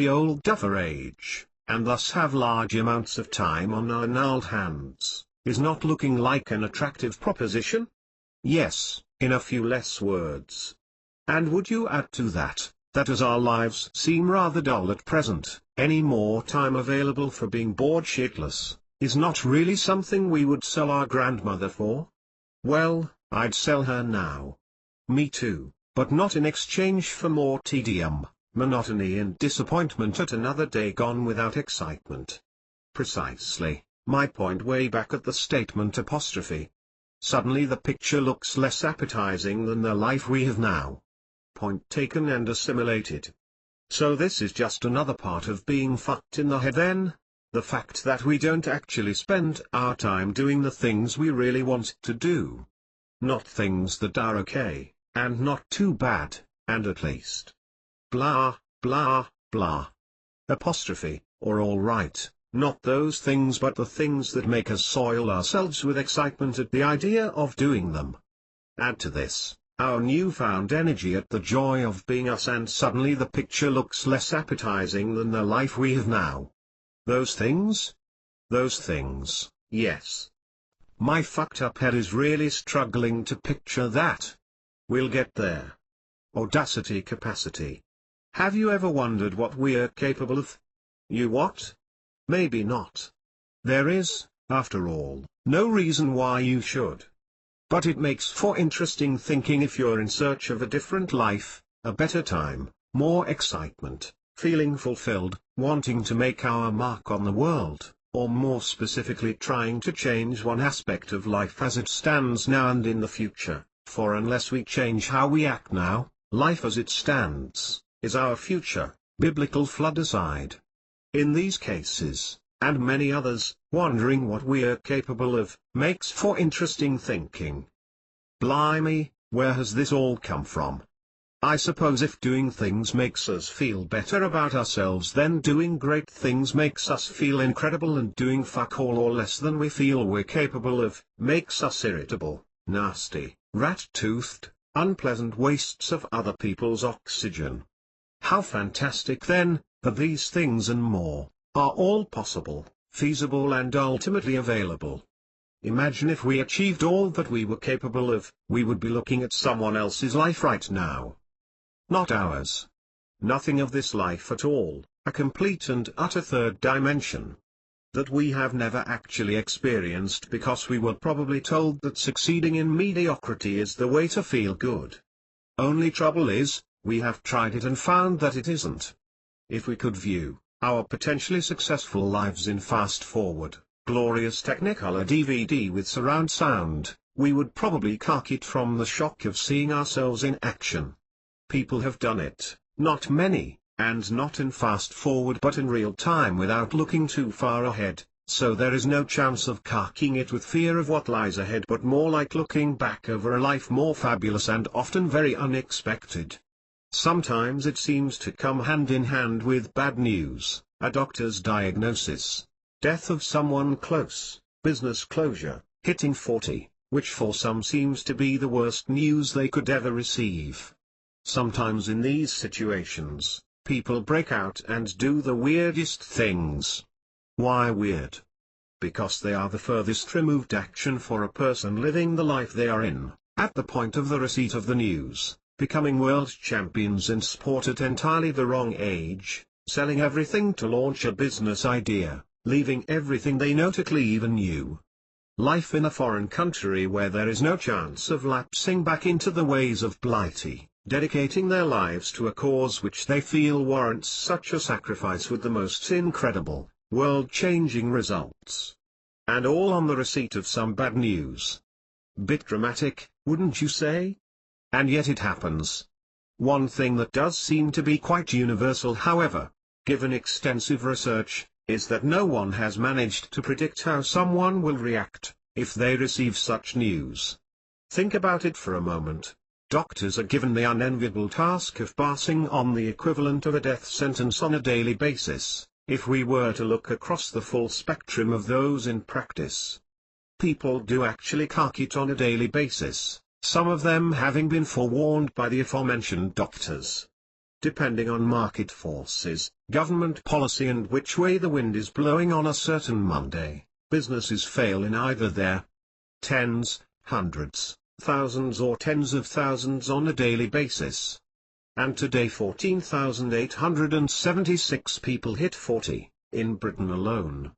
old duffer age, and thus have large amounts of time on our gnarled hands, is not looking like an attractive proposition? Yes, in a few less words. And would you add to that, that as our lives seem rather dull at present, any more time available for being bored shitless, is not really something we would sell our grandmother for? Well, I'd sell her now. Me too, but not in exchange for more tedium, monotony and disappointment at another day gone without excitement. Precisely, my point way back at the statement apostrophe. Suddenly the picture looks less appetizing than the life we have now. Point taken and assimilated. So this is just another part of being fucked in the head then? The fact that we don't actually spend our time doing the things we really want to do. Not things that are okay, and not too bad, and at least. Blah, blah, blah. Apostrophe, or alright, not those things but the things that make us soil ourselves with excitement at the idea of doing them. Add to this, our newfound energy at the joy of being us, and suddenly the picture looks less appetizing than the life we have now. Those things? Those things, yes. My fucked up head is really struggling to picture that. We'll get there. Audacity capacity. Have you ever wondered what we're capable of? You what? Maybe not. There is, after all, no reason why you should. But it makes for interesting thinking if you're in search of a different life, a better time, more excitement, feeling fulfilled, wanting to make our mark on the world, or more specifically trying to change one aspect of life as it stands now and in the future, for unless we change how we act now, life as it stands, is our future, biblical flood aside. In these cases, and many others, wondering what we're capable of, makes for interesting thinking. Blimey, where has this all come from? I suppose if doing things makes us feel better about ourselves, then doing great things makes us feel incredible, and doing fuck all or less than we feel we're capable of, makes us irritable, nasty, rat-toothed, unpleasant wastes of other people's oxygen. How fantastic then, that these things and more, are all possible, feasible and ultimately available. Imagine if we achieved all that we were capable of, we would be looking at someone else's life right now. Not ours. Nothing of this life at all, a complete and utter third dimension. That we have never actually experienced because we were probably told that succeeding in mediocrity is the way to feel good. Only trouble is, we have tried it and found that it isn't. If we could view our potentially successful lives in fast-forward, glorious Technicolor DVD with surround sound, we would probably cark it from the shock of seeing ourselves in action. People have done it, not many, and not in fast-forward but in real time without looking too far ahead, so there is no chance of carking it with fear of what lies ahead, but more like looking back over a life more fabulous and often very unexpected. Sometimes it seems to come hand in hand with bad news, a doctor's diagnosis, death of someone close, business closure, hitting 40, which for some seems to be the worst news they could ever receive. Sometimes in these situations, people break out and do the weirdest things. Why weird? Because they are the furthest removed action for a person living the life they are in, at the point of the receipt of the news, becoming world champions in sport at entirely the wrong age, selling everything to launch a business idea, leaving everything they know to cleave anew. Life in a foreign country where there is no chance of lapsing back into the ways of Blighty, dedicating their lives to a cause which they feel warrants such a sacrifice with the most incredible, world-changing results. And all on the receipt of some bad news. Bit dramatic, wouldn't you say? And yet it happens. One thing that does seem to be quite universal, however, given extensive research, is that no one has managed to predict how someone will react, if they receive such news. Think about it for a moment. Doctors are given the unenviable task of passing on the equivalent of a death sentence on a daily basis, if we were to look across the full spectrum of those in practice. People do actually cark it on a daily basis, some of them having been forewarned by the aforementioned doctors. Depending on market forces, government policy and which way the wind is blowing on a certain Monday, businesses fail in either their tens, hundreds, thousands or tens of thousands on a daily basis. And today 14,876 people hit 40, in Britain alone.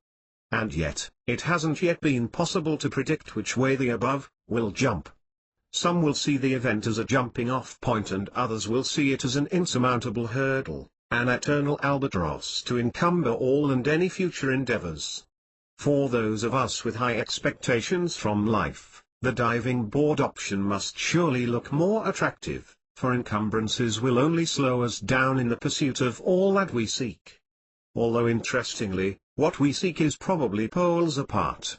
And yet, it hasn't yet been possible to predict which way the above will jump. Some will see the event as a jumping-off point and others will see it as an insurmountable hurdle, an eternal albatross to encumber all and any future endeavors. For those of us with high expectations from life, the diving board option must surely look more attractive, for encumbrances will only slow us down in the pursuit of all that we seek. Although interestingly, what we seek is probably poles apart.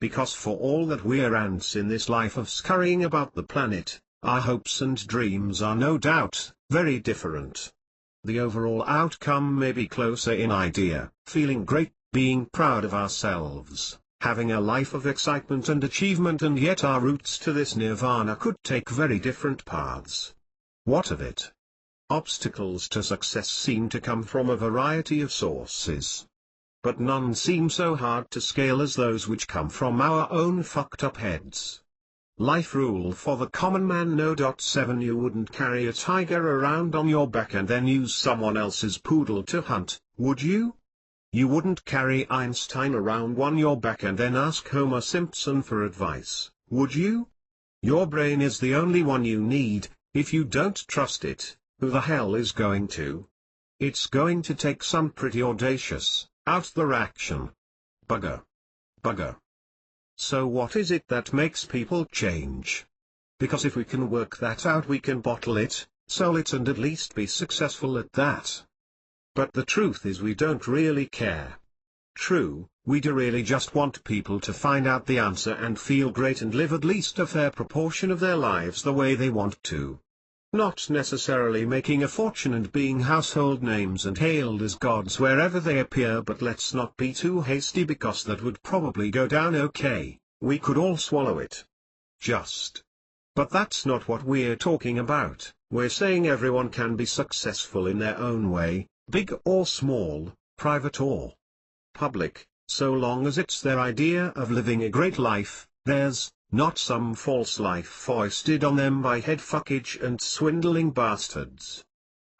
Because for all that we're ants in this life of scurrying about the planet, our hopes and dreams are no doubt very different. The overall outcome may be closer in idea, feeling great, being proud of ourselves, having a life of excitement and achievement, and yet our routes to this nirvana could take very different paths. What of it? Obstacles to success seem to come from a variety of sources. but none seem so hard to scale as those which come from our own fucked up heads. Life rule for the common man. No. 7 You wouldn't carry a tiger around on your back and then use someone else's poodle to hunt, would you? You wouldn't carry Einstein around on your back and then ask Homer Simpson for advice, would you? Your brain is the only one you need. If you don't trust it, who the hell is going to? It's going to take some pretty audacious, out-there action. Bugger. Bugger. So what is it that makes people change? Because if we can work that out, we can bottle it, sell it, and at least be successful at that. But the truth is we don't really care. True, we do really just want people to find out the answer and feel great and live at least a fair proportion of their lives the way they want to. Not necessarily making a fortune and being household names and hailed as gods wherever they appear, but let's not be too hasty because that would probably go down okay. We could all swallow it. Just. But that's not what we're talking about. We're saying everyone can be successful in their own way, big or small, private or public, so long as it's their idea of living a great life, theirs, not some false life foisted on them by headfuckage and swindling bastards.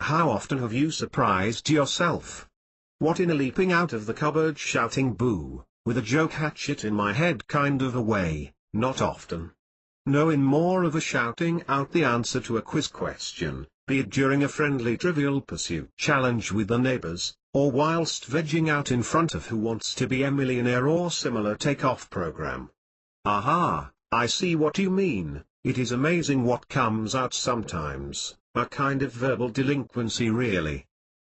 How often have you surprised yourself? What, in a leaping out of the cupboard shouting boo, with a joke hatchet in my head kind of a way? Not often. No, in more of a shouting out the answer to a quiz question, be it during a friendly Trivial Pursuit challenge with the neighbors, or whilst vegging out in front of Who Wants to Be a Millionaire or similar takeoff program. Aha, I see what you mean. It is amazing what comes out sometimes, a kind of verbal delinquency really.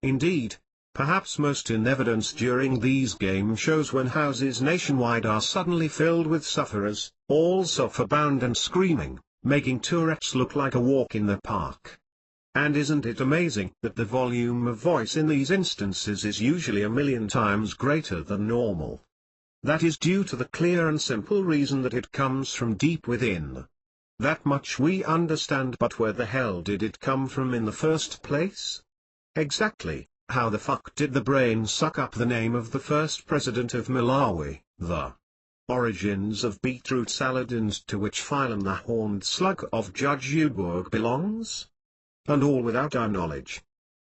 Indeed, perhaps most in evidence during these game shows when houses nationwide are suddenly filled with sufferers, all suffer-bound and screaming, making Tourette's look like a walk in the park. And isn't it amazing that the volume of voice in these instances is usually 1,000,000 times greater than normal? That is due to the clear and simple reason that it comes from deep within. That much we understand, but where the hell did it come from in the first place? Exactly, how the fuck did the brain suck up the name of the first president of Malawi, the origins of beetroot salad, and to which phylum the horned slug of Judge Uburg belongs? And all without our knowledge.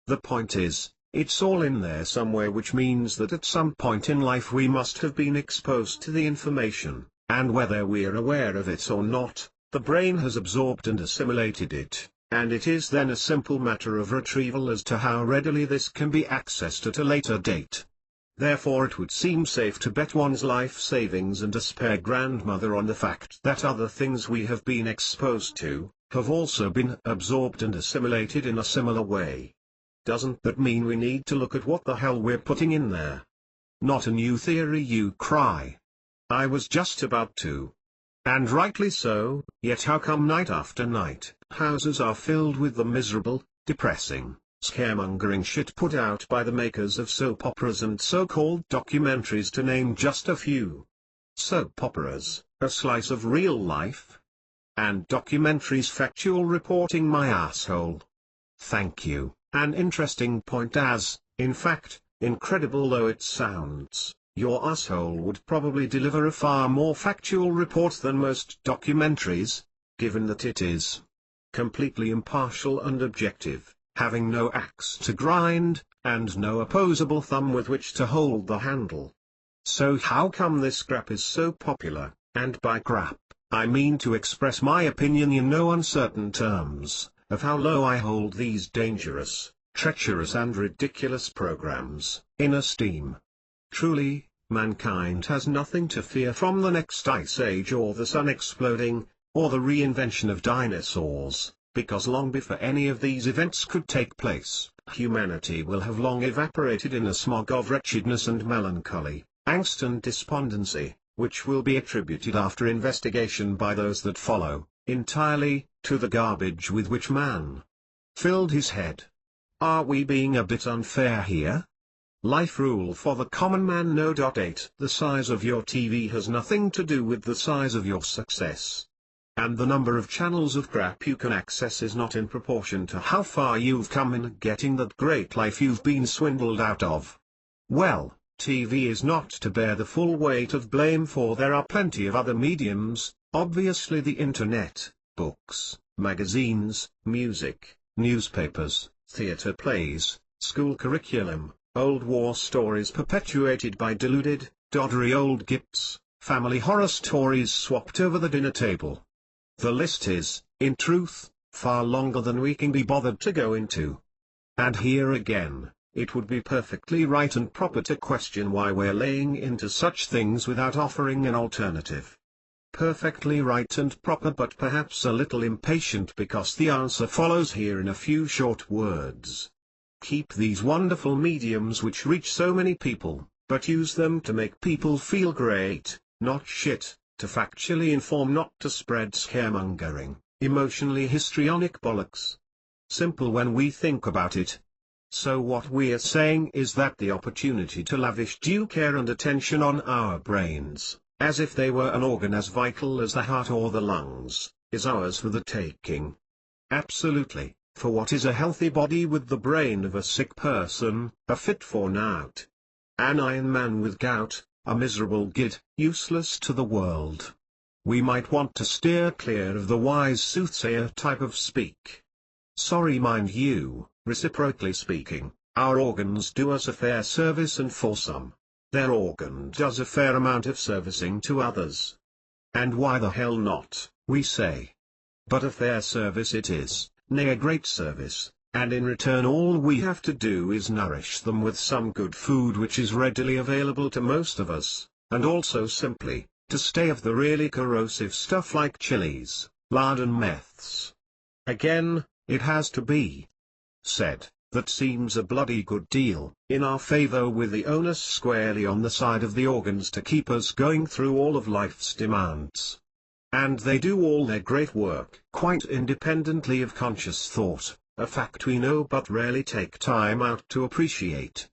The point is, it's all in there somewhere, which means that at some point in life we must have been exposed to the information, and whether we're aware of it or not, the brain has absorbed and assimilated it, and it is then a simple matter of retrieval as to how readily this can be accessed at a later date. Therefore it would seem safe to bet one's life savings and a spare grandmother on the fact that other things we have been exposed to, have also been absorbed and assimilated in a similar way. Doesn't that mean we need to look at what the hell we're putting in there? Not a new theory, you cry. I was just about to. And rightly so, yet how come night after night, houses are filled with the miserable, depressing, scaremongering shit put out by the makers of soap operas and so-called documentaries, to name just a few. Soap operas, a slice of real life? And documentaries, factual reporting, my asshole. Thank you. An interesting point, as, in fact, incredible though it sounds, your asshole would probably deliver a far more factual report than most documentaries, given that it is completely impartial and objective, having no axe to grind, and no opposable thumb with which to hold the handle. So how come this crap is so popular? And by crap, I mean to express my opinion in no uncertain terms, of how low I hold these dangerous, treacherous and ridiculous programs in esteem. Truly, mankind has nothing to fear from the next ice age or the sun exploding, or the reinvention of dinosaurs, because long before any of these events could take place, humanity will have long evaporated in a smog of wretchedness and melancholy, angst and despondency, which will be attributed after investigation by those that follow, entirely, to the garbage with which man filled his head. Are we being a bit unfair here? Life rule for the common man. No. 8 The size of your TV has nothing to do with the size of your success. And the number of channels of crap you can access is not in proportion to how far you've come in getting that great life you've been swindled out of. Well, TV is not to bear the full weight of blame, for there are plenty of other mediums, obviously the internet, books, magazines, music, newspapers, theater plays, school curriculum, old war stories perpetuated by deluded, doddery old gifts, family horror stories swapped over the dinner table. The list is, in truth, far longer than we can be bothered to go into. And here again, it would be perfectly right and proper to question why we're laying into such things without offering an alternative. Perfectly right and proper, but perhaps a little impatient, because the answer follows here in a few short words. Keep these wonderful mediums which reach so many people, but use them to make people feel great, not shit, to factually inform, not to spread scaremongering, emotionally histrionic bollocks. Simple when we think about it. So what we're saying is that the opportunity to lavish due care and attention on our brains, as if they were an organ as vital as the heart or the lungs, is ours for the taking. Absolutely, for what is a healthy body with the brain of a sick person, a fit for naught? An iron man with gout, a miserable gid, useless to the world. We might want to steer clear of the wise soothsayer type of speak. Sorry, mind you, reciprocally speaking, our organs do us a fair service, and for some, their organ does a fair amount of servicing to others. And why the hell not, we say. But a fair service it is, nay a great service, and in return all we have to do is nourish them with some good food which is readily available to most of us, and also simply, to stay off the really corrosive stuff like chilies, lard and meths. Again, it has to be said, that seems a bloody good deal in our favor, with the onus squarely on the side of the organs to keep us going through all of life's demands. And they do all their great work quite independently of conscious thought, a fact we know but rarely take time out to appreciate.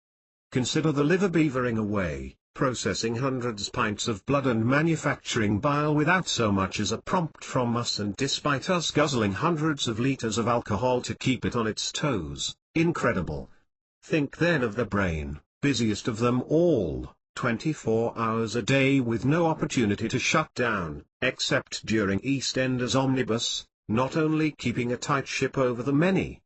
Consider the liver beavering away, processing hundreds pints of blood and manufacturing bile without so much as a prompt from us, and despite us guzzling hundreds of liters of alcohol to keep it on its toes. Incredible. Think then of the brain, busiest of them all, 24 hours a day with no opportunity to shut down, except during EastEnders omnibus, not only keeping a tight ship over the many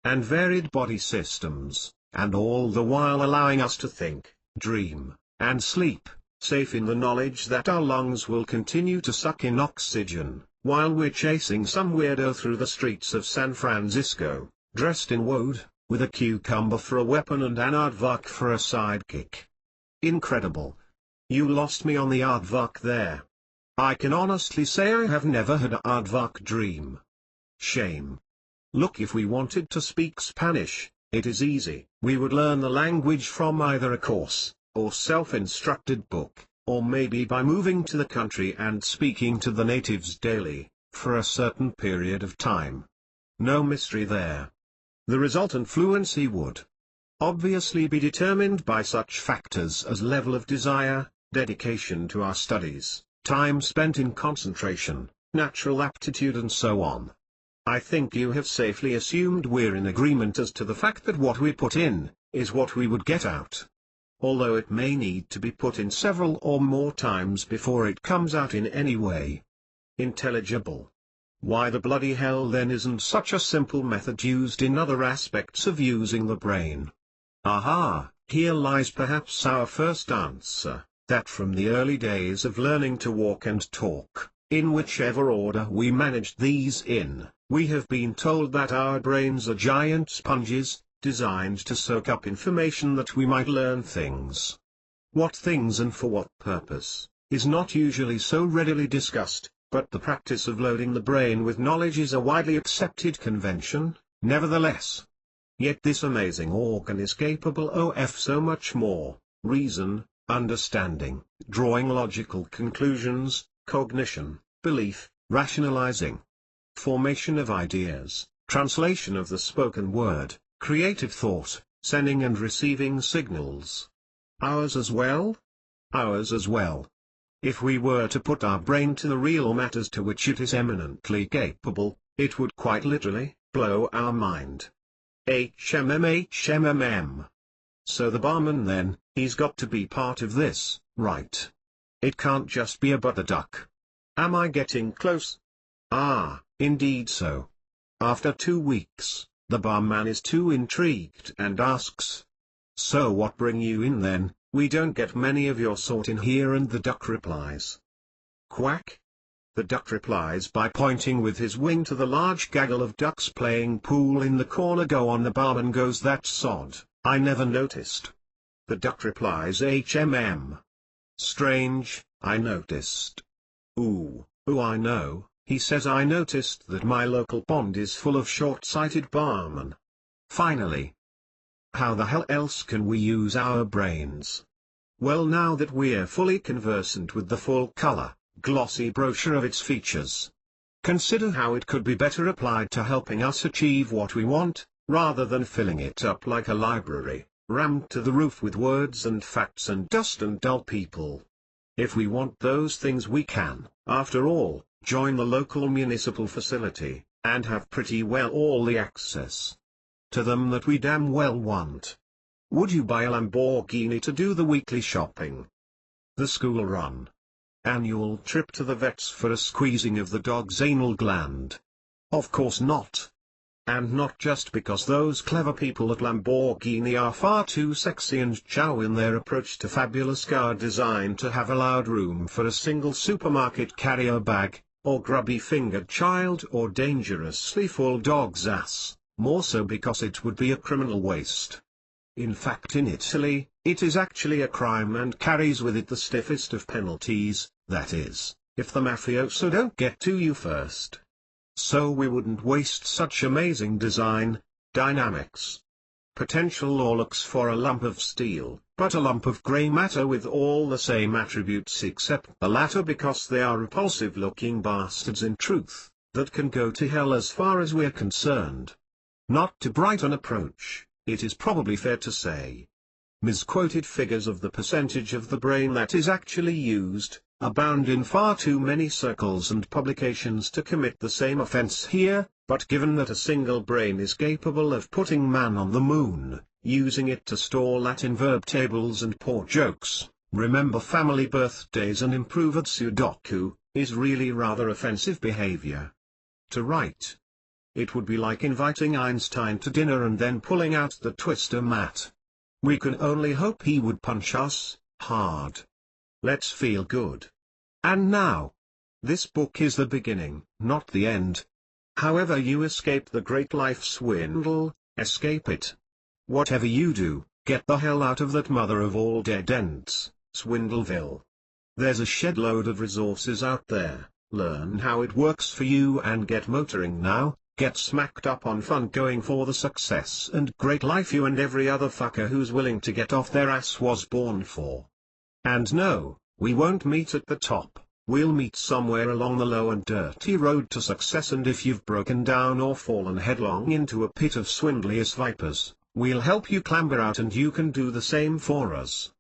and varied body systems, and all the while allowing us to think, dream, and sleep, safe in the knowledge that our lungs will continue to suck in oxygen, while we're chasing some weirdo through the streets of San Francisco, dressed in woad, with a cucumber for a weapon and an aardvark for a sidekick. Incredible. You lost me on the aardvark there. I can honestly say I have never had a aardvark dream. Shame. Look, if we wanted to speak Spanish, it is easy. We would learn the language from either a course, or self-instructed book, or maybe by moving to the country and speaking to the natives daily, for a certain period of time. No mystery there. The resultant fluency would obviously be determined by such factors as level of desire, dedication to our studies, time spent in concentration, natural aptitude, and so on. I think you have safely assumed we're in agreement as to the fact that what we put in, is what we would get out. Although it may need to be put in several or more times before it comes out in any way intelligible. Why the bloody hell then isn't such a simple method used in other aspects of using the brain? Aha, here lies perhaps our first answer, that from the early days of learning to walk and talk, in whichever order we managed these in, we have been told that our brains are giant sponges, designed to soak up information that we might learn things. What things and for what purpose, is not usually so readily discussed, but the practice of loading the brain with knowledge is a widely accepted convention, nevertheless. Yet this amazing organ is capable of so much more: reason, understanding, drawing logical conclusions, cognition, belief, rationalizing, formation of ideas, translation of the spoken word, creative thought, sending and receiving signals. Ours as well? Ours as well. If we were to put our brain to the real matters to which it is eminently capable, it would quite literally blow our mind. HMM. So the barman then, he's got to be part of this, right? It can't just be a butter duck. Am I getting close? Ah, indeed so. After 2 weeks, the barman is too intrigued and asks, "So what bring you in then? We don't get many of your sort in here," and the duck replies, "Quack." The duck replies by pointing with his wing to the large gaggle of ducks playing pool in the corner. Go on. The barman goes, "That's odd, I never noticed." The duck replies, "HMM. Strange, I noticed." Ooh, I know, he says, "I noticed that my local pond is full of short-sighted barmen." Finally, how the hell else can we use our brains? Well, now that we're fully conversant with the full color, glossy brochure of its features, consider how it could be better applied to helping us achieve what we want, rather than filling it up like a library, rammed to the roof with words and facts and dust and dull people. If we want those things, we can, after all, join the local municipal facility, and have pretty well all the access to them that we damn well want. Would you buy a Lamborghini to do the weekly shopping, the school run, annual trip to the vets for a squeezing of the dog's anal gland? Of course not. And not just because those clever people at Lamborghini are far too sexy and chow in their approach to fabulous car design to have allowed room for a single supermarket carrier bag, or grubby-fingered child, or dangerously full dog's ass, more so because it would be a criminal waste. In fact, in Italy, it is actually a crime and carries with it the stiffest of penalties, that is, if the mafioso don't get to you first. So we wouldn't waste such amazing design, dynamics, potential or looks for a lump of steel, but a lump of grey matter with all the same attributes except the latter, because they are repulsive-looking bastards in truth, that can go to hell as far as we're concerned. Not to brighten approach, it is probably fair to say, misquoted figures of the percentage of the brain that is actually used abound in far too many circles and publications to commit the same offense here, but given that a single brain is capable of putting man on the moon, using it to store Latin verb tables and poor jokes, remember family birthdays and improve at Sudoku, is really rather offensive behavior. To write it would be like inviting Einstein to dinner and then pulling out the twister mat. We can only hope he would punch us hard. Let's feel good. And now, this book is the beginning, not the end. However you escape the great life swindle, escape it. Whatever you do, get the hell out of that mother of all dead ends, Swindleville. There's a shed load of resources out there. Learn how it works for you and get motoring now. Get smacked up on fun going for the success and great life you and every other fucker who's willing to get off their ass was born for. And no, we won't meet at the top, we'll meet somewhere along the low and dirty road to success, and if you've broken down or fallen headlong into a pit of swindlious vipers, we'll help you clamber out, and you can do the same for us.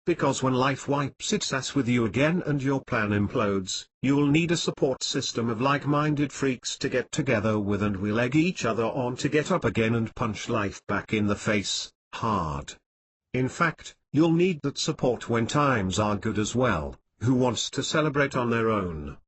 Because when life wipes its ass with you again and your plan implodes, you'll need a support system of like-minded freaks to get together with, and we'll egg each other on to get up again and punch life back in the face, hard. In fact, you'll need that support when times are good as well. Who wants to celebrate on their own?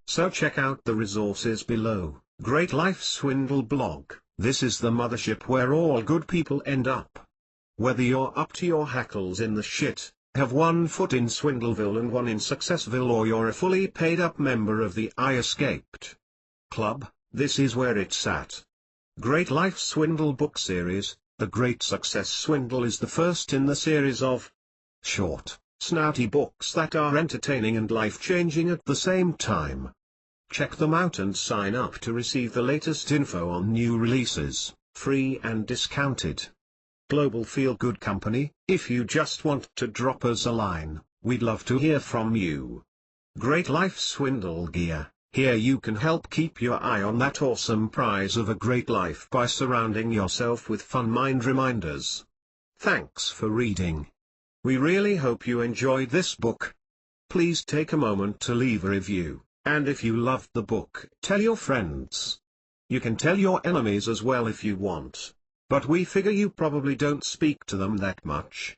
So check out the resources below. Great Life Swindle blog. This is the mothership where all good people end up. Whether you're up to your hackles in the shit, have one foot in Swindleville and one in Successville, or you're a fully paid up member of the I Escaped Club, this is where it's at. Great Life Swindle book series. The Great Success Swindle is the first in the series of short, snouty books that are entertaining and life-changing at the same time. Check them out and sign up to receive the latest info on new releases, free and discounted. Global Feel Good Company, if you just want to drop us a line, we'd love to hear from you. Great Life Swindle Gear, here you can help keep your eye on that awesome prize of a great life by surrounding yourself with fun mind reminders. Thanks for reading. We really hope you enjoyed this book. Please take a moment to leave a review, and if you loved the book, tell your friends. You can tell your enemies as well if you want. But we figure you probably don't speak to them that much.